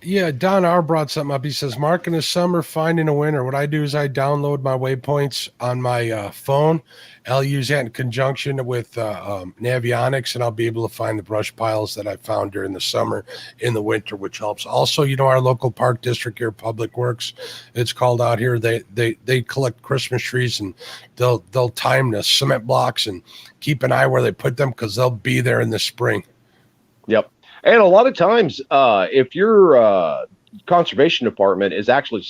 Yeah, Don R brought something up. He says, Mark, in the summer, finding a winner. What I do is I download my waypoints on my phone. I'll use that in conjunction with Navionics, and I'll be able to find the brush piles that I found during the summer in the winter, which helps. Also, our local park district here, Public Works, it's called out here. They collect Christmas trees, and they'll time the cement blocks and keep an eye where they put them because they'll be there in the spring. Yep. And a lot of times, if your conservation department is actually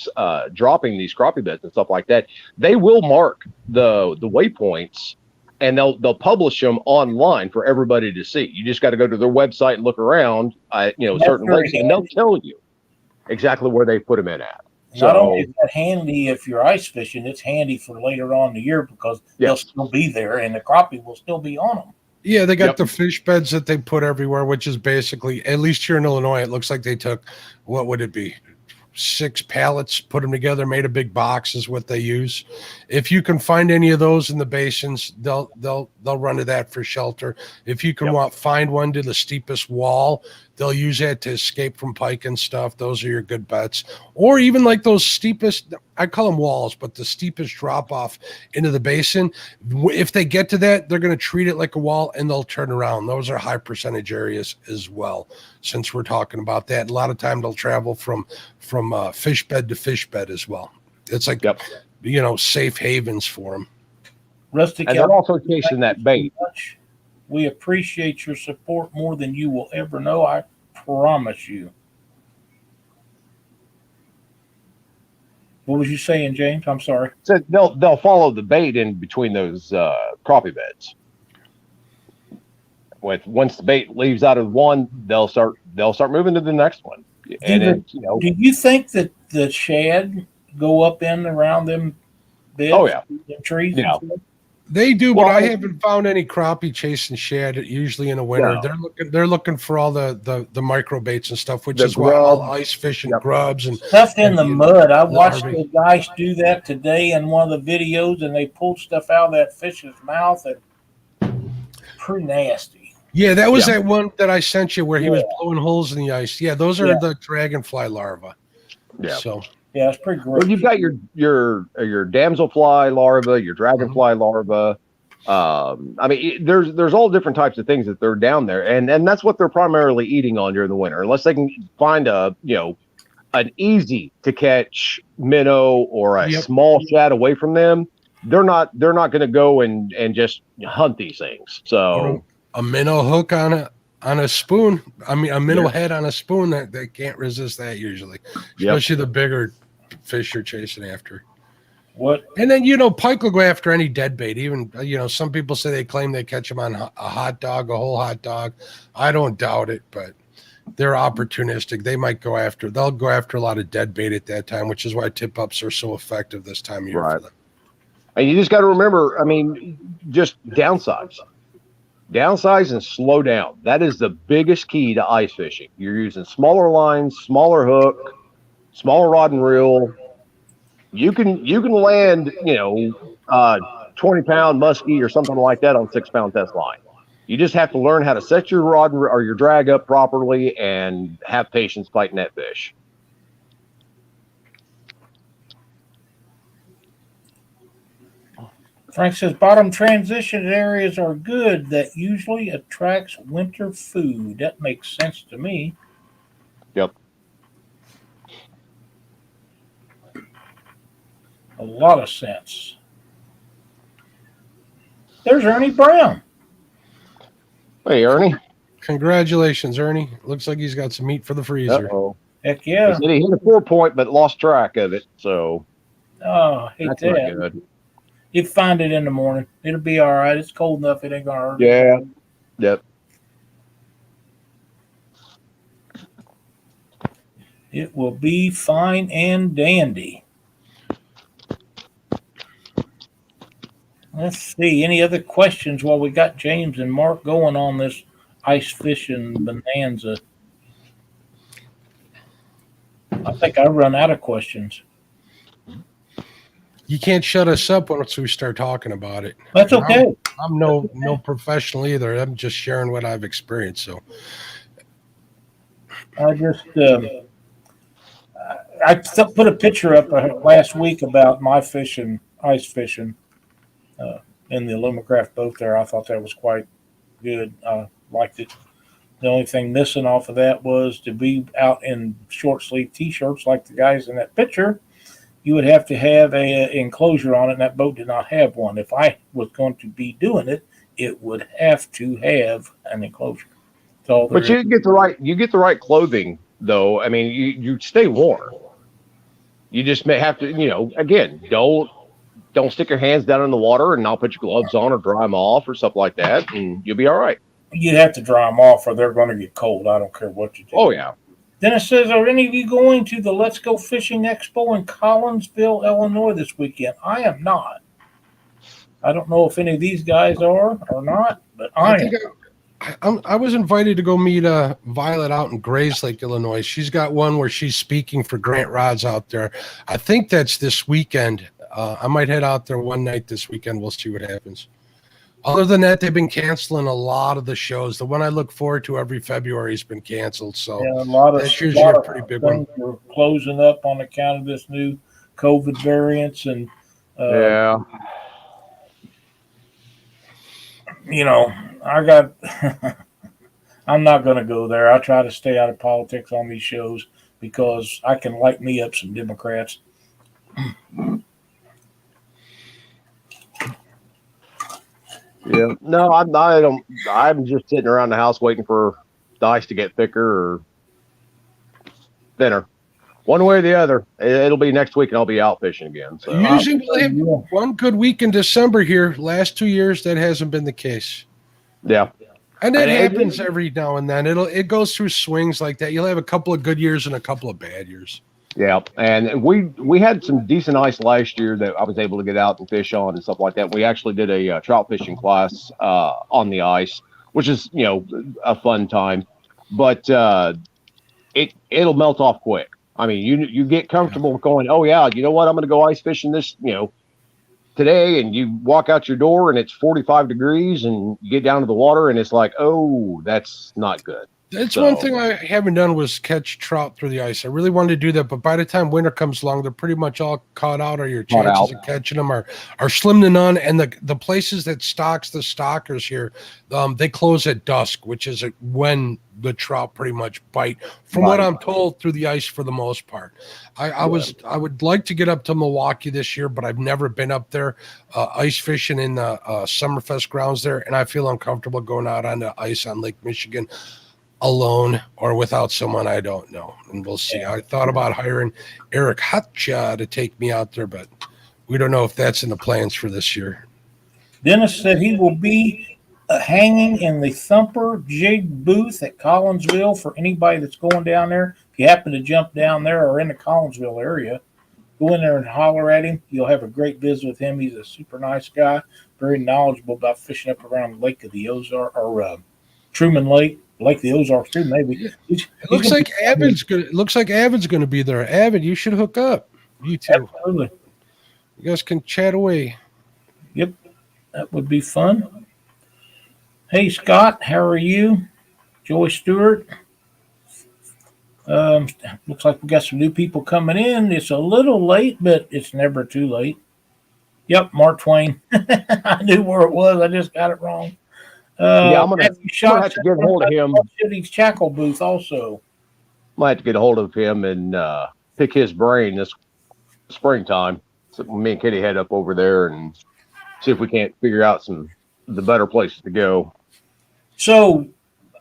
dropping these crappie beds and stuff like that, they will mark the waypoints, and they'll publish them online for everybody to see. You just got to go to their website and look around, certain lakes, and they'll tell you exactly where they put them in at. Not only is that handy if you're ice fishing, it's handy for later on in the year because they'll still be there and the crappie will still be on them. Yeah, they got the fish beds that they put everywhere, which is basically, at least here in Illinois, it looks like they took, what would it be, 6 pallets, put them together, made a big box is what they use. If you can find any of those in the basins, they'll run to that for shelter. If you can find one to the steepest wall, they'll use that to escape from pike and stuff. Those are your good bets. Or even like those steepest, I call them walls, but the steepest drop off into the basin. If they get to that, they're going to treat it like a wall and they'll turn around. Those are high percentage areas as well. Since we're talking about that, a lot of time they'll travel from fish bed to fish bed as well. It's like, safe havens for them. Rustic, and they're also chasing that bait. We appreciate your support more than you will ever know. I promise you. What was you saying, James? I'm sorry. So they'll follow the bait in between those crappie beds. Once the bait leaves out of one, they'll start moving to the next one. And do you think that the shad go up in around them beds? Oh yeah, them trees. Yeah. They do, but I haven't found any crappie chasing shad. Usually in the winter, they're looking for all the micro baits and stuff, which is why all ice fishing grubs and stuff in the mud. I watched the guys do that today in one of the videos, and they pulled stuff out of that fish's mouth and pretty nasty. Yeah, that was that one that I sent you where he was blowing holes in the ice. Yeah, those are the dragonfly larvae. Yeah. So yeah, it's pretty gross. Well, you've got your damselfly larva, your dragonfly larva. I mean, there's all different types of things that they're down there, and that's what they're primarily eating on during the winter, unless they can find an easy to catch minnow or a small shad away from them. They're not going to go and just hunt these things. So a minnow hook on a spoon. I mean, a minnow head on a spoon, that they can't resist that usually, especially the bigger fish you're chasing after. What? And then, pike will go after any dead bait. Even, some people say they claim they catch them on a hot dog, a whole hot dog. I don't doubt it, but they're opportunistic. They'll go after a lot of dead bait at that time, which is why tip ups are so effective this time of year for them. And you just got to remember, just downsize and slow down. That is the biggest key to ice fishing. You're using smaller lines, smaller hook, smaller rod and reel. You can land 20-pound muskie or something like that on 6-pound test line. You just have to learn how to set your rod or your drag up properly and have patience fighting that fish. Frank says bottom transition areas are good. That usually attracts winter food. That makes sense to me. Yep. A lot of sense. There's Ernie Brown. Hey, Ernie. Congratulations, Ernie. Looks like he's got some meat for the freezer. Uh-oh. Heck yeah. He hit a 4-point, but lost track of it. So hate that. Good. You'll find it in the morning. It'll be all right. It's cold enough. It ain't going to hurt. Yeah. Yep. It will be fine and dandy. Let's see. Any other questions while we got James and Mark going on this ice fishing bonanza? I think I run out of questions. You can't shut us up once we start talking about it. That's okay. I'm no professional either. I'm just sharing what I've experienced. So I just put a picture up last week about my fishing, ice fishing, in the Alumacraft boat there. I thought that was quite good. I liked it. The only thing missing off of that was to be out in short sleeve T-shirts like the guys in that picture. You would have to have a enclosure on it, and that boat did not have one. If I was going to be doing it, it would have to have an enclosure. But you get the right clothing though. I mean, you stay warm. You just may have to, again, don't stick your hands down in the water and not put your gloves on or dry them off or stuff like that, and you'll be all right. You have to dry them off or they're going to get cold. I don't care what you do. Oh, yeah. Then it says, are any of you going to the Let's Go Fishing Expo in Collinsville, Illinois this weekend? I am not. I don't know if any of these guys are or not, but I am. I was invited to go meet Violet out in Grayslake, Illinois. She's got one where she's speaking for Grant Rods out there. I think that's this weekend. I might head out there one night this weekend. We'll see what happens. Other than that, they've been canceling a lot of the shows. The one I look forward to every February has been canceled. So that's usually a pretty big one. We're closing up on account of this new COVID variants. And, yeah. I'm not going to go there. I try to stay out of politics on these shows because I can light me up some Democrats. Yeah, no, I don't. I'm just sitting around the house waiting for the ice to get thicker or thinner, one way or the other. It'll be next week, and I'll be out fishing again. So usually we'll have one good week in December here. Last 2 years, that hasn't been the case. Yeah, and that happens every now and then. It goes through swings like that. You'll have a couple of good years and a couple of bad years. Yeah, and we had some decent ice last year that I was able to get out and fish on and stuff like that. We actually did a trout fishing class on the ice, which is a fun time, but it'll melt off quick. I mean, you get comfortable going, oh yeah, you know what, I'm going to go ice fishing this today, and you walk out your door and it's 45 degrees, and you get down to the water and it's like, oh, that's not good. That's one thing I haven't done was catch trout through the ice. I really wanted to do that, but by the time winter comes along, they're pretty much all caught out, or your chances of catching them are slim to none. And the places that stocks the stockers here, they close at dusk, which is when the trout pretty much bite, from what I'm told, through the ice for the most part. I would like to get up to Milwaukee this year, but I've never been up there ice fishing in the Summerfest grounds there, and I feel uncomfortable going out on the ice on Lake Michigan alone or without someone I don't know, and we'll see. I thought about hiring Eric Hutcha to take me out there, but we don't know if that's in the plans for this year. Dennis said he will be hanging in the Thumper Jig booth at Collinsville for anybody that's going down there. If you happen to jump down there or in the Collinsville area, go in there and holler at him. You'll have a great visit with him. He's a super nice guy, very knowledgeable about fishing up around Lake of the Ozark or Truman Lake. Like the Ozarks too, maybe. It looks like Avid's going to be there. Avid, you should hook up. You two. Absolutely. You guys can chat away. Yep, that would be fun. Hey Scott, how are you? Joy Stewart. Looks like we got some new people coming in. It's a little late, but it's never too late. Yep, Mark Twain. I knew where it was. I just got it wrong. I'm gonna have to get a hold of him. City's Chackle booth also. Might have to get a hold of him and pick his brain this springtime. So me and Kitty head up over there and see if we can't figure out the better places to go. So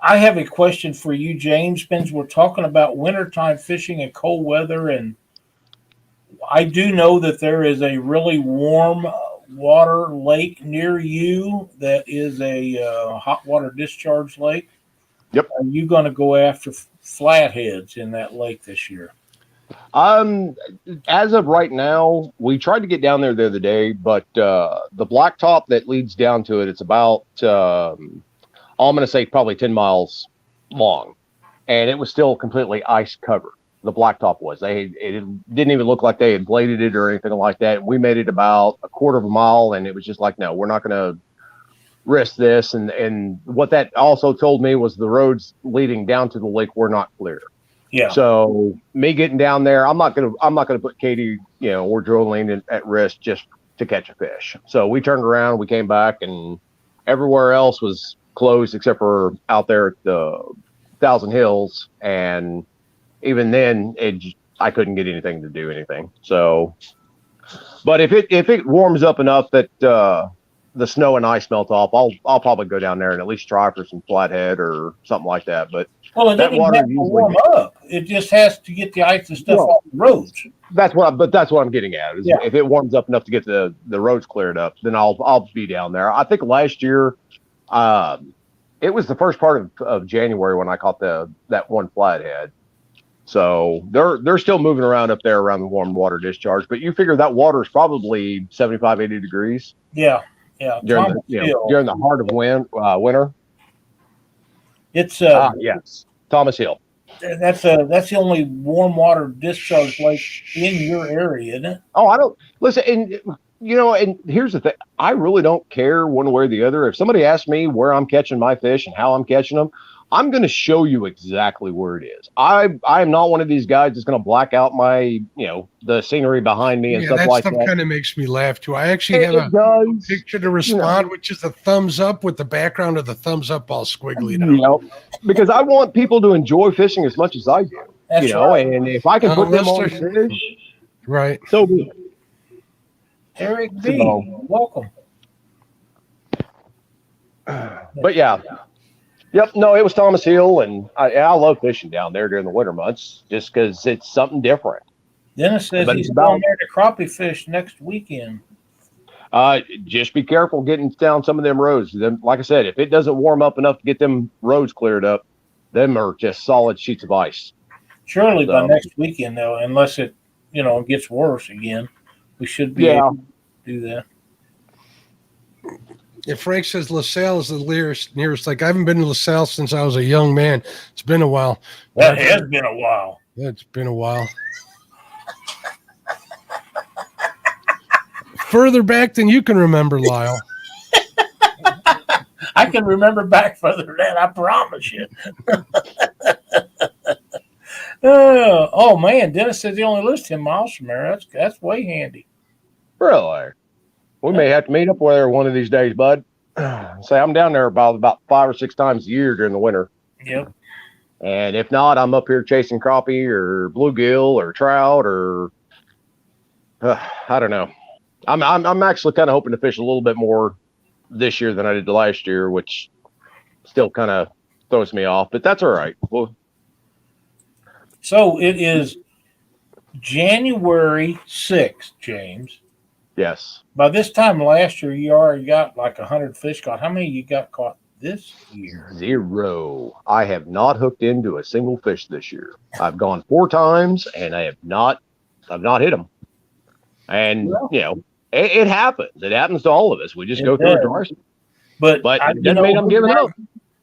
I have a question for you, James. Since we're talking about wintertime fishing and cold weather, and I do know that there is a really warm water lake near you that is a hot water discharge lake. Yep. Are you going to go after flatheads in that lake this year? As of right now, we tried to get down there the other day, but the blacktop that leads down to it's about I'm going to say probably 10 miles long, and it was still completely ice covered. The blacktop was. It didn't even look like they had bladed it or anything like that. We made it about a quarter of a mile, and it was just like, no, we're not going to risk this. And what that also told me was the roads leading down to the lake were not clear. Yeah. So me getting down there, I'm not gonna put Katie, or Jolene at risk just to catch a fish. So we turned around, we came back, and everywhere else was closed except for out there at the Thousand Hills, and even then, I couldn't get anything to do anything. So, but if it warms up enough that the snow and ice melt off, I'll probably go down there and at least try for some flathead or something like that. But it doesn't have to warm up. It just has to get the ice and stuff off the roads. That's what I'm getting at. If it warms up enough to get the roads cleared up, then I'll be down there. I think last year, it was the first part of January when I caught that one flathead. So they're still moving around up there around the warm water discharge. But you figure that water is probably 75, 80 degrees. Yeah. During the heart of winter. It's yes, Thomas Hill. That's the only warm water discharge lake in your area, isn't it? Oh, I don't listen, and and here's the thing: I really don't care one way or the other. If somebody asks me where I'm catching my fish and how I'm catching them, I'm going to show you exactly where it is. I'm not one of these guys that's going to black out my, the scenery behind me and stuff like that. That stuff kind of makes me laugh too. I actually have a picture to respond, which is a thumbs up with the background of the thumbs up all squiggly now. Because I want people to enjoy fishing as much as I do. That's right. And if I can put them on fish, right? So be it. Eric B, welcome. But yeah. Yep, no, it was Thomas Hill, and I love fishing down there during the winter months just because it's something different. Dennis says he's going there to crappie fish next weekend. Just be careful getting down some of them roads. Like I said, if it doesn't warm up enough to get them roads cleared up, them are just solid sheets of ice. Surely by next weekend, though, unless it, gets worse again, we should be able to do that. If Frank says LaSalle is the nearest, like I haven't been to LaSalle since I was a young man. It's been a while. That has been a while. It's been a while. Further back than you can remember, Lyle. I can remember back further than that, I promise you. Oh, man, Dennis says he only lives 10 miles from there. That's way handy. Really? We may have to meet up there one of these days, bud. Say I'm down there about 5 or 6 times a year during the winter. Yep. And if not, I'm up here chasing crappie or bluegill or trout or I don't know. I'm actually kind of hoping to fish a little bit more this year than I did last year, which still kind of throws me off, but that's all right. Well, so it is January 6th, James. Yes. By this time last year, you already got like 100 fish caught. How many you got caught this year? 0. I have not hooked into a single fish this year. I've gone 4 times and I've not hit them. And it happens. It happens to all of us. We just go through it dry. But it doesn't mean I'm giving up.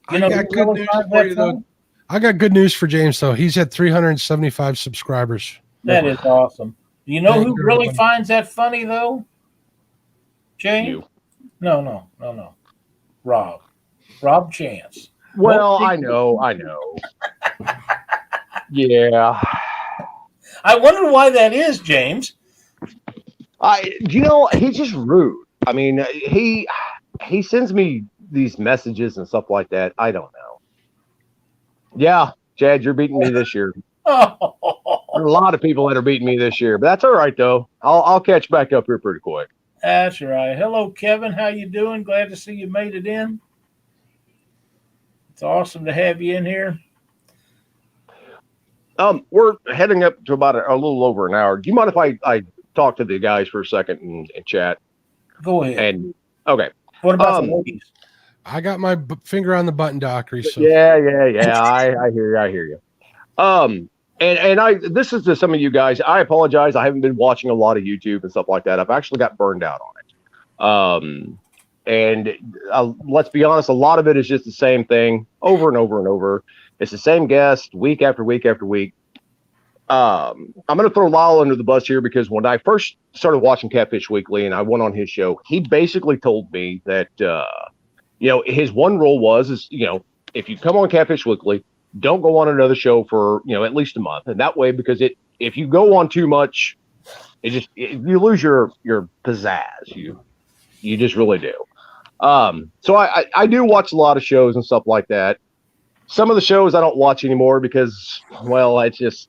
I got good news for you, though. I got good news for James, though. He's had 375 subscribers. That is awesome. You know who really finds that funny, though? James? You. No. Rob Chance. Well, I know. Yeah. I wonder why that is, James. He's just rude. I mean, he sends me these messages and stuff like that. I don't know. Yeah, Chad, you're beating me this year. There are a lot of people that are beating me this year, but that's all right though. I'll catch back up here pretty quick. That's right. Hello, Kevin. How you doing? Glad to see you made it in. It's awesome to have you in here. We're heading up to about a little over an hour. Do you mind if I talk to the guys for a second and chat? Go ahead. And okay. What about the ladies? I got my finger on the button, Dockery. So. Yeah. I hear you. And this is to some of you guys. I apologize. I haven't been watching a lot of YouTube and stuff like that. I've actually got burned out on it. And let's be honest, a lot of it is just the same thing over and over and over. It's the same guest week after week after week. I'm going to throw Lyle under the bus here because when I first started watching Catfish Weekly and I went on his show, he basically told me that, his one rule was, if you come on Catfish Weekly, don't go on another show for, at least a month. And that way, because if you go on too much, you lose your pizzazz. You just really do. So I do watch a lot of shows and stuff like that. Some of the shows I don't watch anymore because, well, it is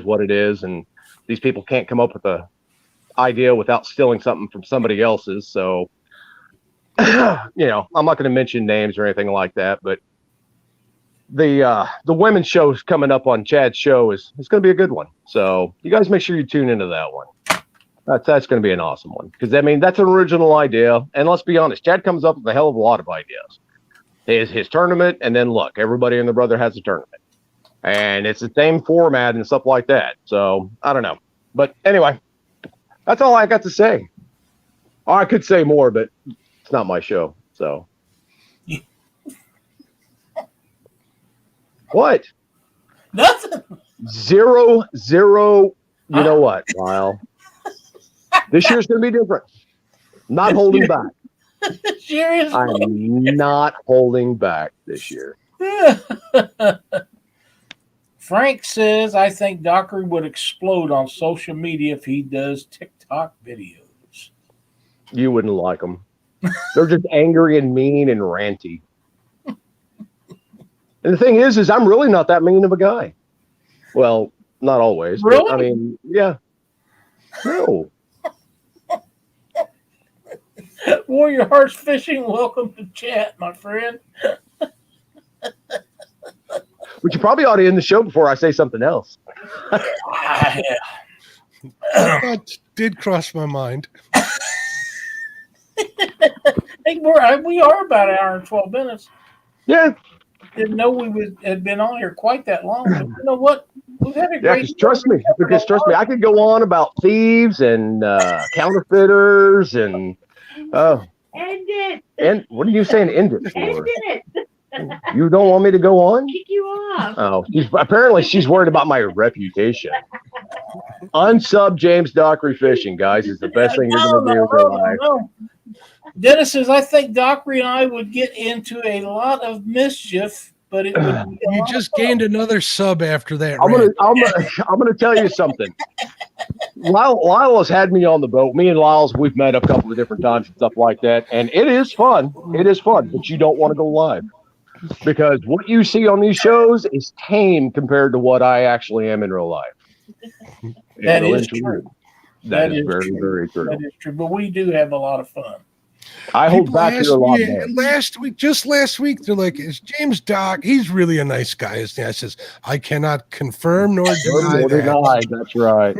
what it is. And these people can't come up with a idea without stealing something from somebody else's. So, I'm not going to mention names or anything like that, but the women's show is coming up on Chad's show is going to be a good one. So you guys make sure you tune into that one. That's going to be an awesome one because that's an original idea. And let's be honest, Chad comes up with a hell of a lot of ideas. His tournament, and then look, everybody and their brother has a tournament, and it's the same format and stuff like that. So I don't know, but anyway, that's all I got to say. Or I could say more, but it's not my show. So what? Nothing. 0-0. You know what, Lyle? This year's going to be different. Not holding back. Seriously? I'm not holding back this year. Frank says, I think Dockery would explode on social media if he does TikTok videos. You wouldn't like them. They're just angry and mean and ranty. And the thing is I'm really not that mean of a guy. Well, not always. Really? But, yeah. No. Warrior Hearts Fishing, welcome to chat, my friend. But you probably ought to end the show before I say something else. That did cross my mind. Hey, we are about an hour and 12 minutes. Yeah. Didn't know had been on here quite that long. But you know what? We've had a great. Trust me, I could go on about thieves and counterfeiters and End it. And what are you saying? End it for? End it. You don't want me to go on? Kick you off. Oh, apparently she's worried about my reputation. Unsub James Dockery Fishing, guys, is the best thing you're going to do in your life. No. Dennis says, I think Dockery and I would get into a lot of mischief, but it would be You just gained another sub after that. I'm gonna tell you something. Lyle has had me on the boat. Me and Lyle's, we've met a couple of different times and stuff like that, and it is fun. It is fun, but you don't want to go live because what you see on these shows is tame compared to what I actually am in real life. That is true. That is very, very true. That is true, but we do have a lot of fun. I hold back here a lot more. Last week, they're like, is James Doc? He's really a nice guy, isn't he? I says, I cannot confirm nor deny that. That's right.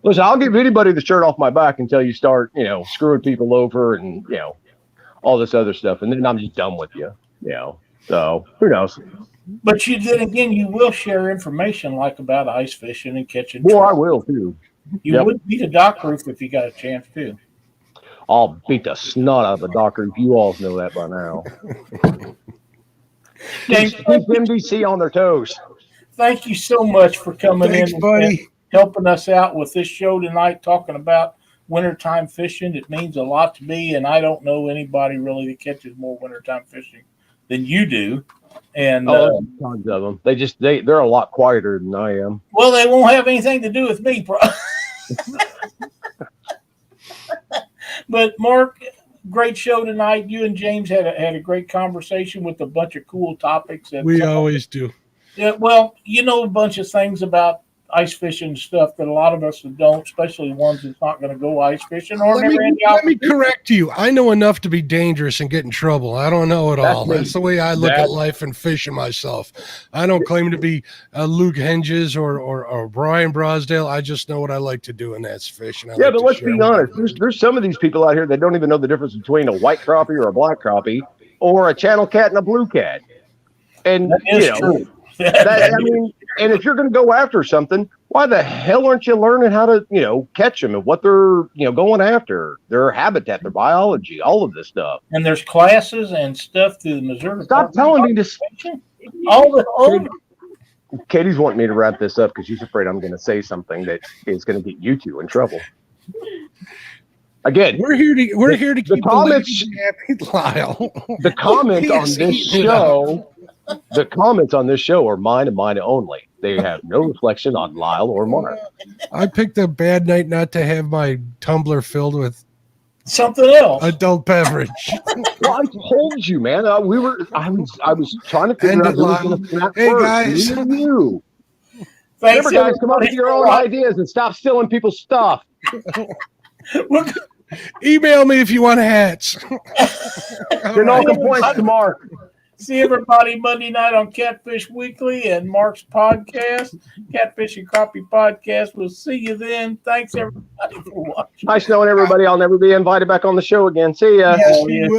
Listen, I'll give anybody the shirt off my back until you start, screwing people over and, all this other stuff. And then I'm just done with you, So who knows? But then again, you will share information like about ice fishing and catching. Well, I will too. You would beat a dock roof if you got a chance too. I'll beat the snot out of a docker. You all know that by now. Keep NBC on their toes. Thank you so much for coming Thanks, in buddy. and helping us out with this show tonight, talking about wintertime fishing. It means a lot to me, and I don't know anybody really that catches more wintertime fishing than you do. And tons of them. They're a lot quieter than I am. Well, they won't have anything to do with me. But Mark, great show tonight. You and James had a great conversation with a bunch of cool topics. We always do. Yeah, well, a bunch of things about ice fishing stuff that a lot of us don't, especially ones that's not going to go ice fishing or let me correct you. I know enough to be dangerous and get in trouble. I don't know it all. That's the way I look at life and fishing myself. I don't claim to be Luke Henges or Brian Brosdale. I just know what I like to do, and that's fishing. But let's be honest. There's some of these people out here that don't even know the difference between a white crappie or a black crappie or a channel cat and a blue cat. And that is true. And if you're going to go after something, why the hell aren't you learning how to, catch them and what they're, going after, their habitat, their biology, all of this stuff. And there's classes and stuff through the Missouri. Stop telling me this. Katie's wanting me to wrap this up because she's afraid I'm going to say something that is going to get you two in trouble. Again, we're here to keep the comments happy, Lyle. The comments on this show The comments on this show are mine and mine only. They have no reflection on Lyle or Mark. I picked a bad night not to have my tumbler filled with Something else. adult beverage. Well, I told you, man. I was trying to figure End out it, who was Lyle. going to snap Hey, first. guys. Me and you. Thanks, Remember, guys, come up with your own everybody. ideas and stop stealing people's stuff. We're Email me if you want hats. Then all complaints to Mark. See everybody Monday night on Catfish Weekly and Mark's podcast, Catfish and Crappie Podcast. We'll see you then. Thanks everybody for watching. Nice knowing everybody. I'll never be invited back on the show again. See ya. Yes, Oh, you yeah. will.